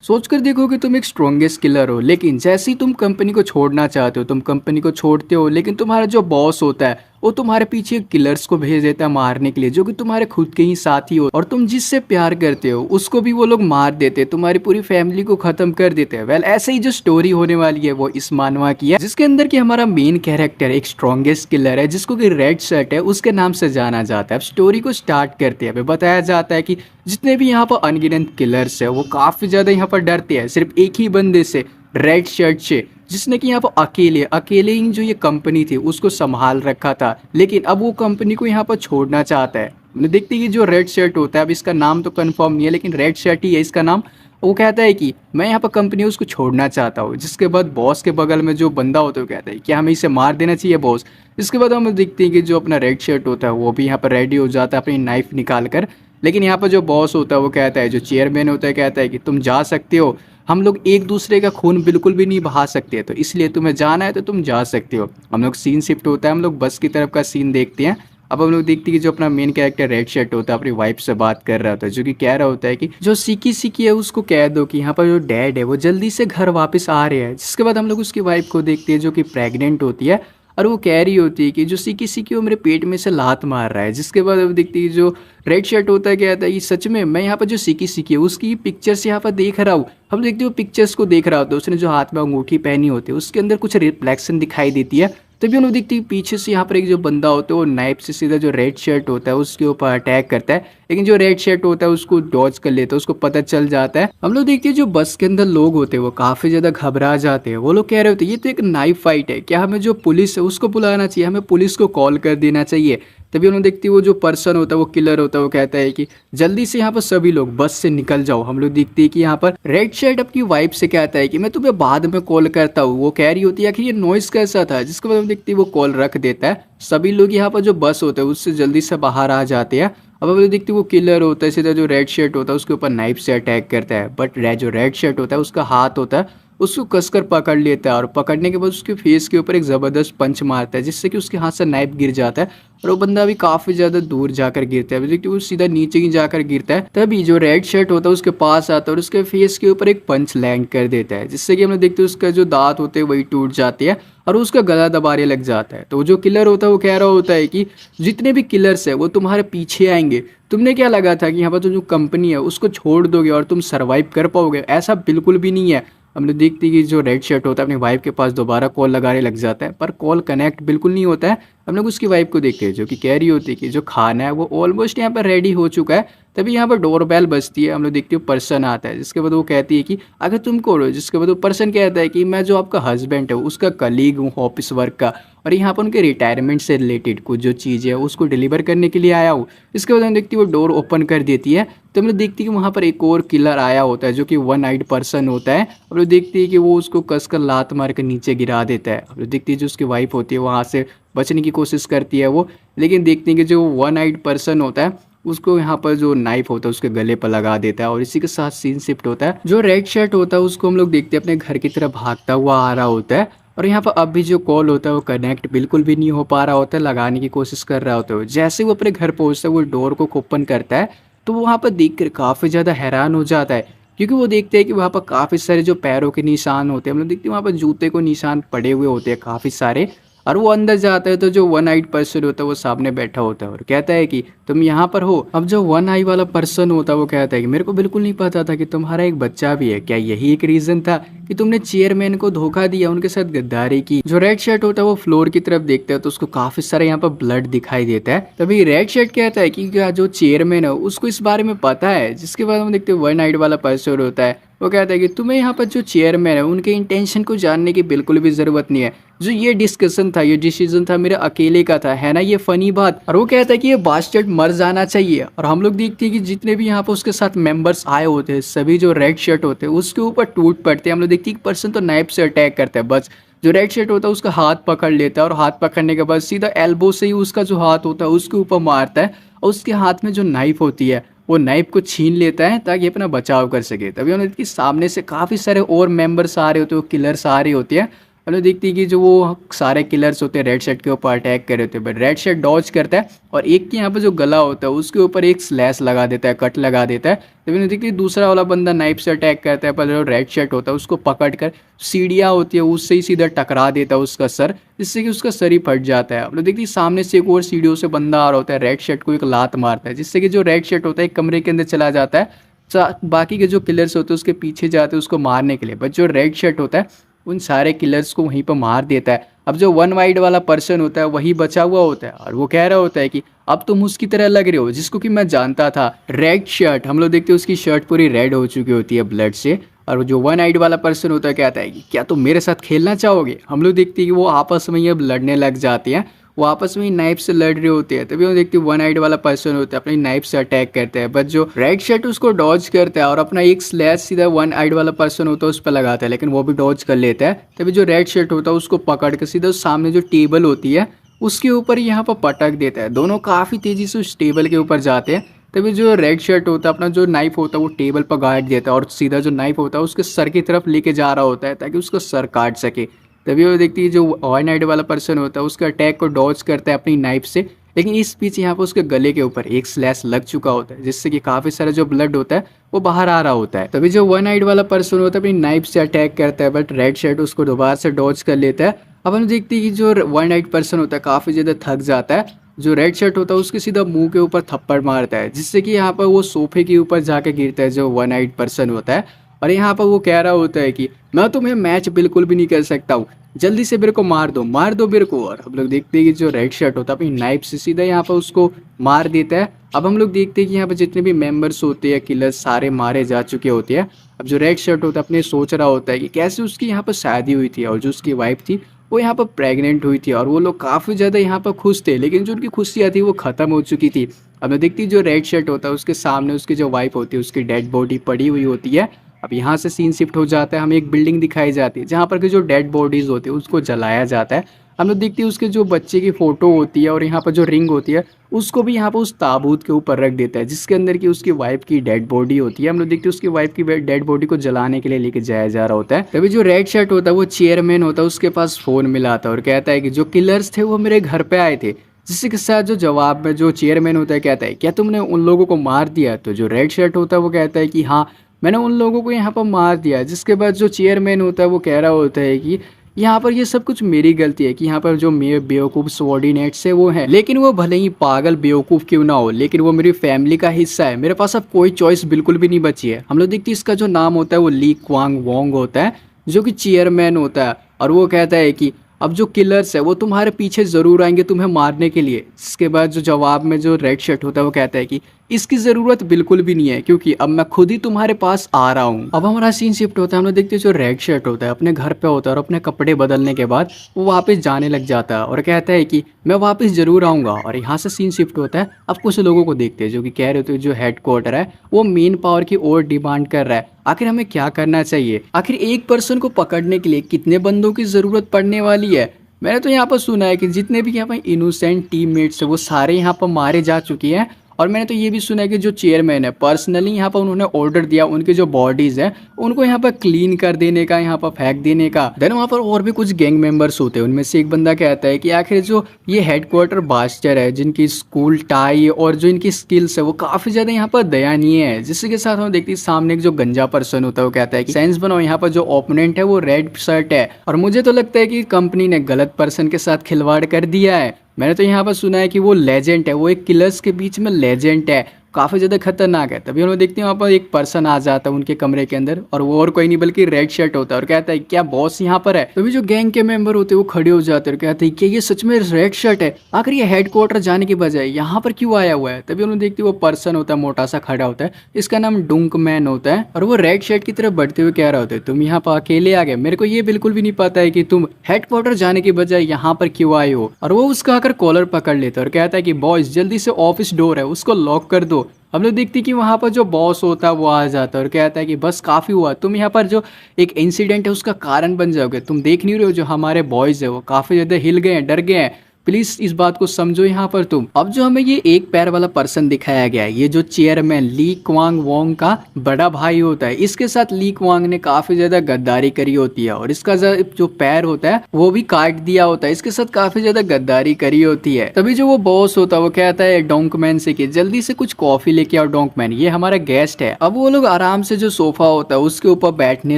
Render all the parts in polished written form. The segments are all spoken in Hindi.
सोच कर देखो कि तुम एक स्ट्रॉन्गेस्ट किलर हो, लेकिन जैसे ही तुम कंपनी को छोड़ना चाहते हो, तुम कंपनी को छोड़ते हो, लेकिन तुम्हारा जो बॉस होता है वो तुम्हारे पीछे किलर्स को भेज देता है मारने के लिए, जो कि तुम्हारे खुद के ही साथी हो, और तुम जिससे प्यार करते हो उसको भी वो लोग मार देते हैं, तुम्हारी पूरी फैमिली को खत्म कर देते हैं। वेल, ऐसे ही जो स्टोरी होने वाली है वो इस मानवा की है, जिसके अंदर कि हमारा मेन कैरेक्टर एक स्ट्रॉन्गेस्ट किलर है, जिसको कि रेड शर्ट है उसके नाम से जाना जाता है। अब स्टोरी को स्टार्ट करते हैं। बताया जाता है कि जितने भी यहाँ पर अनगिनत किलर्स है वो काफी ज्यादा यहाँ पर डरते हैं सिर्फ एक ही बंदे से, रेड शर्ट से, जिसने कि यहाँ पर अकेले अकेले ही जो ये कंपनी थी उसको संभाल रखा था, लेकिन अब वो कंपनी को यहाँ पर छोड़ना चाहता है। हमने देखते हैं कि जो रेड शर्ट होता है, अब इसका नाम तो कंफर्म नहीं है लेकिन रेड शर्ट ही है इसका नाम, वो कहता है कि मैं यहाँ पर कंपनी उसको छोड़ना चाहता हूँ। जिसके बाद बॉस के बगल में जो बंदा होता है वो कहता है कि हमें इसे मार देना चाहिए बॉस। इसके बाद हम देखते हैं कि जो अपना रेड शर्ट होता है वो भी यहाँ पर रेडी हो जाता है अपनी नाइफ निकाल कर, लेकिन यहाँ पर जो बॉस होता है वो कहता है, जो चेयरमैन होता है कहता है कि तुम जा सकते हो, हम लोग एक दूसरे का खून बिल्कुल भी नहीं बहा सकते, तो इसलिए तुम्हें जाना है तो तुम जा सकते हो। हम लोग सीन शिफ्ट होता है, हम लोग बस की तरफ का सीन देखते हैं। अब हम लोग देखते हैं कि जो अपना मेन कैरेक्टर रेड शर्ट होता है अपनी वाइफ से बात कर रहा होता है, जो कि कह रहा होता है कि जो सीकी सीकी है उसको कह दो कि यहाँ पर जो डैड है वो जल्दी से घर वापस आ रहे हैं। जिसके बाद हम लोग उसकी वाइफ को देखते हैं जो कि प्रेग्नेंट होती है, और वो कह रही होती है कि जो सीकी सीकी वो मेरे पेट में से लात मार रहा है। जिसके बाद अब देखती है जो रेड शर्ट होता है कहता है कि सच में मैं यहाँ पर जो सीकी सीकी है उसकी पिक्चर्स यहाँ पर देख रहा हूँ। हम देखते हो पिक्चर्स को देख रहा होता है, उसने जो हाथ में अंगूठी पहनी होती है उसके अंदर कुछ रिफ्लेक्शन दिखाई देती है। तभी हम लोग देखते हैं पीछे से यहाँ पर एक जो बंदा होता है वो नाइफ से सीधा जो रेड शर्ट होता है उसके ऊपर अटैक करता है, लेकिन जो रेड शर्ट होता है उसको डॉज कर लेता है, उसको पता चल जाता है। हम लोग देखते हैं जो बस के अंदर लोग होते हैं वो काफी ज्यादा घबरा जाते हैं। वो लोग कह रहे होते हैं ये तो एक नाइफ फाइट है, क्या हमें जो पुलिस है उसको बुलाना चाहिए, हमें पुलिस को कॉल कर देना चाहिए। तभी उन्होंने देखती है वो जो पर्सन होता है वो किलर होता है वो कहता है कि जल्दी से यहाँ पर सभी लोग बस से निकल जाओ। हम लोग देखते हैं कि यहाँ पर रेड शर्ट अपनी वाइफ से कहता है कि मैं तुम्हें बाद में कॉल करता हूँ। वो कह रही होती है कि ये नॉइस कैसा था, जिसके बाद हम देखते हैं वो कॉल रख देता है। सभी लोग यहाँ पर जो बस होता है उससे जल्दी से बाहर आ जाते हैं। अब हम लोग देखते हैं वो किलर होता है सीधा जो रेड शर्ट होता है उसके ऊपर नाइफ से अटैक करता है, बट जो रेड शर्ट होता है उसका हाथ होता है उसको कसकर पकड़ लेता है, और पकड़ने के बाद उसके फेस के ऊपर एक ज़बरदस्त पंच मारता है जिससे कि उसके हाथ से नाइफ गिर जाता है, और वो बंदा भी काफ़ी ज़्यादा दूर जाकर गिरता है। देखिए वो सीधा नीचे ही जाकर गिरता है। तभी जो रेड शर्ट होता है उसके पास आता है और उसके फेस के ऊपर एक पंच लैंड कर देता है, जिससे कि हम लोग देखते हैं उसका जो दांत होते हैं वही टूट जाते हैं और उसका गला दबाने लग जाता है। तो जो किलर होता है वो कह रहा होता है कि जितने भी किलर्स है वो तुम्हारे पीछे आएंगे, तुमने क्या लगा था कि यहाँ पर तो जो कंपनी है उसको छोड़ दोगे और तुम सरवाइव कर पाओगे, ऐसा बिल्कुल भी नहीं है। हम लोग देखते हैं कि जो रेड शर्ट होता है अपनी वाइफ के पास दोबारा कॉल लगाने लग जाता है, पर कॉल कनेक्ट बिल्कुल नहीं होता है। हम लोग उसकी वाइफ को देखते हैं जो कि कह रही होती है कि जो खाना है वो ऑलमोस्ट यहाँ पर रेडी हो चुका है। तभी यहाँ पर डोर बेल बजती है, हम लोग देखते हो पर्सन आता है, जिसके बाद वो कहती है कि अगर तुम कौन हो, जिसके बाद वो पर्सन कहता है कि मैं जो आपका हस्बैंड है उसका कलीग हूँ ऑफिस वर्क का, और यहाँ पर उनके रिटायरमेंट से रिलेटेड कुछ जो चीज़ें है उसको डिलीवर करने के लिए आया हूँ। इसके बाद हम देखती है वो डोर ओपन कर देती है, तो हम लोग देखती है कि वहाँ पर एक और किलर आया होता है जो कि वन आइड पर्सन होता है। हम लोग देखती है कि वो उसको कसकर लात मार कर नीचे गिरा देता है। हम लोग देखती है जो उसकी वाइफ होती है वहाँ से बचने की कोशिश करती है वो, लेकिन देखते हैं कि जो वन आइड पर्सन होता है उसको यहाँ पर जो नाइफ होता है उसके गले पर लगा देता है, और इसी के साथ सीन शिफ्ट होता है। जो रेड शर्ट होता है उसको हम लोग देखते हैं अपने घर की तरफ भागता हुआ आ रहा होता है, और यहाँ पर अब भी जो कॉल होता है वो कनेक्ट बिल्कुल भी नहीं हो पा रहा होता है, लगाने की कोशिश कर रहा होता है। जैसे वो अपने घर पहुँचता है वो डोर को ओपन करता है, तो वहाँ पर देख कर काफ़ी ज़्यादा हैरान हो जाता है, क्योंकि वो देखते हैं कि वहाँ पर काफ़ी सारे जो पैरों के निशान होते हैं, हम लोग देखते हैं वहाँ पर जूते को निशान पड़े हुए होते हैं काफ़ी सारे। और वो अंदर जाता है तो जो वन आइड पर्सन होता है वो सामने बैठा होता है और कहता है कि तुम यहाँ पर हो। अब जो वन आई वाला पर्सन होता है वो कहता है कि मेरे को बिल्कुल नहीं पता था कि तुम्हारा एक बच्चा भी है, क्या यही एक रीजन था कि तुमने चेयरमैन को धोखा दिया, उनके साथ गद्दारी की। जो रेड शर्ट होता है वो फ्लोर की तरफ देखता है तो उसको काफी सारे यहाँ पर ब्लड दिखाई देता है। तभी रेड शर्ट कहता है कि क्या जो चेयरमैन है उसको इस बारे में पता है। जिसके बाद हम देखते हैं वन आइड वाला पर्सन होता है वो कहता है कि तुम्हें यहाँ पर जो चेयरमैन है उनके इंटेंशन को जानने की बिल्कुल भी जरूरत नहीं है, जो ये डिस्कशन था, ये डिसीजन था मेरा अकेले का था, है ना ये फनी बात। और वो कहता है कि ये बास्टर्ड मर जाना चाहिए। और हम लोग देखते हैं कि जितने भी यहाँ पर उसके साथ मेंबर्स आए होते हैं सभी जो रेड शर्ट होते हैं उसके ऊपर टूट पड़ते हैं। हम लोग देखते हैं कि पर्सन तो नाइफ से अटैक करता है, बस जो रेड शर्ट होता है उसका हाथ पकड़ लेता है, और हाथ पकड़ने के बाद सीधा एल्बो से ही उसका जो हाथ होता है उसके ऊपर मारता है, और उसके हाथ में जो नाइफ होती है वो नाइफ को छीन लेता है ताकि अपना बचाव कर सके। तभी उन्हें कि सामने से काफ़ी सारे और मेंबर्स आ रहे होते हैं, वो किलर्स आ रहे होते हैं, हम लोग देखते हैं कि जो वो सारे किलर्स होते हैं रेड शर्ट के ऊपर अटैक कर रहे होते हैं, बट रेड शर्ट डॉज करता है और एक के यहाँ पे जो गला होता है उसके ऊपर एक स्लैश लगा देता है, कट लगा देता है। तभी हम देखते हैं दूसरा वाला बंदा नाइफ से अटैक करता है, पर जो रेड शर्ट होता है उसको पकड़ कर सीढ़ियाँ होती है उससे ही सीधा टकरा देता है उसका सर, जिससे कि उसका सर ही फट जाता है। हम लोग देखते हैं सामने से एक और सीढ़ियों से बंदा आ रहा होता है, रेड शर्ट को एक लात मारता है, जिससे कि जो रेड शर्ट होता है एक कमरे के अंदर चला जाता है। बाकी के जो किलर्स होते हैं उसके पीछे जाते हैं उसको मारने के लिए, बट जो रेड शर्ट होता है उन सारे किलर्स को वहीं पर मार देता है। अब जो वन वाइड वाला पर्सन होता है वही बचा हुआ होता है और वो कह रहा होता है कि अब तुम उसकी तरह लग रहे हो जिसको कि मैं जानता था, रेड शर्ट। हम लोग देखते हैं उसकी शर्ट पूरी रेड हो चुकी होती है ब्लड से, और वो जो वन आइड वाला पर्सन होता है कहता है कि क्या तुम मेरे साथ खेलना चाहोगे। हम लोग देखते हैं कि वो आपस में ही अब लड़ने लग जाते हैं, वो आपस में ही नाइफ से लड़ रहे होते हैं। तभी हम देखते हैं वन आइड वाला पर्सन होता है अपनी नाइफ से अटैक करते हैं, बट जो रेड शर्ट उसको डॉज करता है और अपना एक स्लैश सीधा वन आइड वाला पर्सन होता है उस पर लगाता है, लेकिन वो भी डॉज कर लेता है। तभी जो रेड शर्ट होता है उसको पकड़ कर सीधा सामने जो टेबल होती है उसके ऊपर यहाँ पर पटक देता है। दोनों काफ़ी तेज़ी से उस टेबल के ऊपर जाते हैं। तभी जो रेड शर्ट होता है अपना जो नाइफ होता है वो टेबल पर गाड़ देता है और सीधा जो नाइफ होता है उसके सर की तरफ लेके जा रहा होता है ताकि उसका सर काट सके। तभी वो देखती है जो वन आइड वाला पर्सन होता है उसके अटैक को डॉज करता है अपनी नाइफ से, लेकिन इस बीच यहाँ पर उसके गले के ऊपर एक स्लैश लग चुका होता है, जिससे कि काफ़ी सारा जो ब्लड होता है वो बाहर आ रहा होता है। तभी जो वन आइड वाला पर्सन होता है अपनी नाइफ से अटैक करता है, बट रेड शर्ट उसको दोबारा से डॉज कर लेता है। अब हम देखते हैं कि जो वन आइड पर्सन होता है काफ़ी ज़्यादा थक जाता है, जो रेड शर्ट होता है उसके सीधा मुंह के ऊपर थप्पड़ मारता है, जिससे कि यहाँ पर वो सोफे के ऊपर जाके गिरता है जो वन आइड पर्सन होता है। और यहाँ पर वो कह रहा होता है कि मैं तुम्हें मैच बिल्कुल भी नहीं कर सकता हूँ, जल्दी से मेरे को मार दो मेरे को। और हम लोग देखते हैं कि जो रेड शर्ट होता है अपनी नाइफ से सीधा यहाँ पर उसको मार देता है। अब हम लोग देखते हैं कि यहाँ पर जितने भी मेंबर्स होते हैं किलर्स सारे मारे जा चुके होते हैं। अब जो रेड शर्ट होता है अपने सोच रहा होता है कि कैसे उसकी यहाँ पर शादी हुई थी और जो उसकी वाइफ थी वो यहाँ पर प्रेग्नेंट हुई थी और वो लोग काफ़ी ज़्यादा यहाँ पर खुश थे, लेकिन जो उनकी खुशियाँ थी वो ख़त्म हो चुकी थी। अब मैं देखती जो रेड शर्ट होता है उसके सामने उसकी जो वाइफ होती है उसकी डेड बॉडी पड़ी हुई होती है। अब यहाँ से सीन शिफ्ट हो जाता है, हमें एक बिल्डिंग दिखाई जाती है जहाँ पर कि जो डेड बॉडीज़ होती है उसको जलाया जाता है। हम लोग देखते हैं उसके जो बच्चे की फ़ोटो होती है और यहाँ पर जो रिंग होती है उसको भी यहाँ पर उस ताबूत के ऊपर रख देता है जिसके अंदर की उसकी वाइफ की डेड बॉडी होती है। हम लोग देखते हैं उसकी वाइफ की डेड बॉडी को जलाने के लिए लेके जाया जा रहा होता है। तभी जो रेड शर्ट होता है वो चेयरमैन होता है उसके पास फ़ोन मिला था और कहता है कि जो किलर्स थे वो मेरे घर पे आए थे, जिससे के साथ जो जवाब में जो चेयरमैन होता है कहता है क्या तुमने उन लोगों को मार दिया। तो जो रेड शर्ट होता है वो कहता है कि हाँ मैंने उन लोगों को यहाँ पर मार दिया। जिसके बाद जो चेयरमैन होता है वो कह रहा होता है कि यहाँ पर ये सब कुछ मेरी गलती है कि यहाँ पर जो मेरे बेवकूफ़ सबॉर्डिनेट्स है वो हैं, लेकिन वो भले ही पागल बेवकूफ़ क्यों ना हो लेकिन वो मेरी फैमिली का हिस्सा है, मेरे पास अब कोई चॉइस बिल्कुल भी नहीं बची है। हम लोग देखते हैं इसका जो नाम होता है वो ली क्वांग वोंग होता है जो कि चेयरमैन होता है और वो कहता है कि अब जो किलर्स है वो तुम्हारे पीछे ज़रूर आएंगे तुम्हें मारने के लिए। इसके बाद जो जवाब में जो रेड शर्ट होता है वो कहता है कि इसकी ज़रूरत बिल्कुल भी नहीं है क्योंकि अब मैं खुद ही तुम्हारे पास आ रहा हूँ। अब हमारा सीन शिफ्ट होता है, हम लोग देखते हैं जो रेड शर्ट होता है अपने घर पे होता है और अपने कपड़े बदलने के बाद वो वापस जाने लग जाता है और कहता है कि मैं वापस ज़रूर आऊँगा। और यहाँ से सीन शिफ्ट होता है, अब कुछ लोगों को देखते हैं जो कि कह रहे होते हैं जो हेड क्वार्टर है वो मेन पावर की ओर डिमांड कर रहा है, आखिर हमें क्या करना चाहिए, आखिर एक पर्सन को पकड़ने के लिए कितने बंदों की ज़रूरत पड़ने वाली है। मैंने तो यहाँ पर सुना है कि जितने भी यहाँ पर इनोसेंट टीममेट्स हैं वो सारे यहाँ पर मारे जा चुके हैं। और मैंने तो ये भी सुना है कि जो चेयरमैन है पर्सनली यहाँ पर उन्होंने ऑर्डर दिया उनके जो बॉडीज़ हैं उनको यहाँ पर क्लीन कर देने का, यहाँ पर फेंक देने का। देन वहाँ पर और भी कुछ गैंग मेंबर्स होते हैं, उनमें से एक बंदा कहता है कि आखिर जो ये हेडक्वार्टर बास्टर है जिनकी स्कूल टाई और जो इनकी स्किल्स है वो काफ़ी ज़्यादा यहाँ पर दयनीय है। जिसके के साथ हम देखते हैं सामने एक जो गंजा पर्सन होता है वो कहता है कि सेंस बनाओ, यहाँ पर जो ओपोनेंट है वो रेड शर्ट है और मुझे तो लगता है कि कंपनी ने गलत पर्सन के साथ खिलवाड़ कर दिया है। मैंने तो यहाँ पर सुना है कि वो लेजेंड है, वो एक किलर्स के बीच में लेजेंड है, काफ़ी ज़्यादा खतरनाक है। तभी हम लोग देखते हैं वहाँ पर एक पर्सन आ जाता है उनके कमरे के अंदर और वो और कोई नहीं बल्कि रेड शर्ट होता है और कहता है क्या बॉस यहाँ पर है। तभी जो गैंग के मेंबर होते हैं वो खड़े हो जाते हैं और कहते हैं कि ये सच में रेड शर्ट है, आखिर ये हेडक्वार्टर जाने के बजाय यहाँ पर क्यों आया हुआ है। तभी हम लोग देखते हैं वो पर्सन होता है मोटा सा खड़ा होता है, इसका नाम डुंक मैन होता है और वो रेड शर्ट की तरफ बढ़ते हुए कह रहा होता है तुम यहाँ पर अकेले आ गए, मेरे को ये बिल्कुल भी नहीं पता है कि तुम हेडक्वार्टर जाने के बजाय यहाँ पर क्यों आए हो। और वो उसका आकर कॉलर पकड़ लेता है और कहता है कि बॉयज जल्दी से ऑफिस डोर है उसको लॉक कर दो। हम लोग देखते हैं कि वहाँ पर जो बॉस होता है वो आ जाता है और कहता है कि बस काफ़ी हुआ, तुम यहाँ पर जो एक इंसिडेंट है उसका कारण बन जाओगे, तुम देख नहीं रहे हो जो हमारे बॉयज़ है वो काफ़ी ज़्यादा हिल गए हैं, डर गए हैं, प्लीज इस बात को समझो यहाँ पर तुम। अब जो हमें ये एक पैर वाला पर्सन दिखाया गया है, ये जो चेयरमैन ली क्वांग वोंग का बड़ा भाई होता है, इसके साथ ली क्वांग ने काफी ज्यादा गद्दारी करी होती है और इसका जो पैर होता है वो भी काट दिया होता है। इसके साथ काफी ज्यादा गद्दारी करी होती है। तभी जो वो बॉस होता है वो कहता है डोंकमैन से कि जल्दी से कुछ कॉफी लेके आओ डोंकमैन, ये हमारा गेस्ट है। अब वो लोग आराम से जो सोफा होता है उसके ऊपर बैठने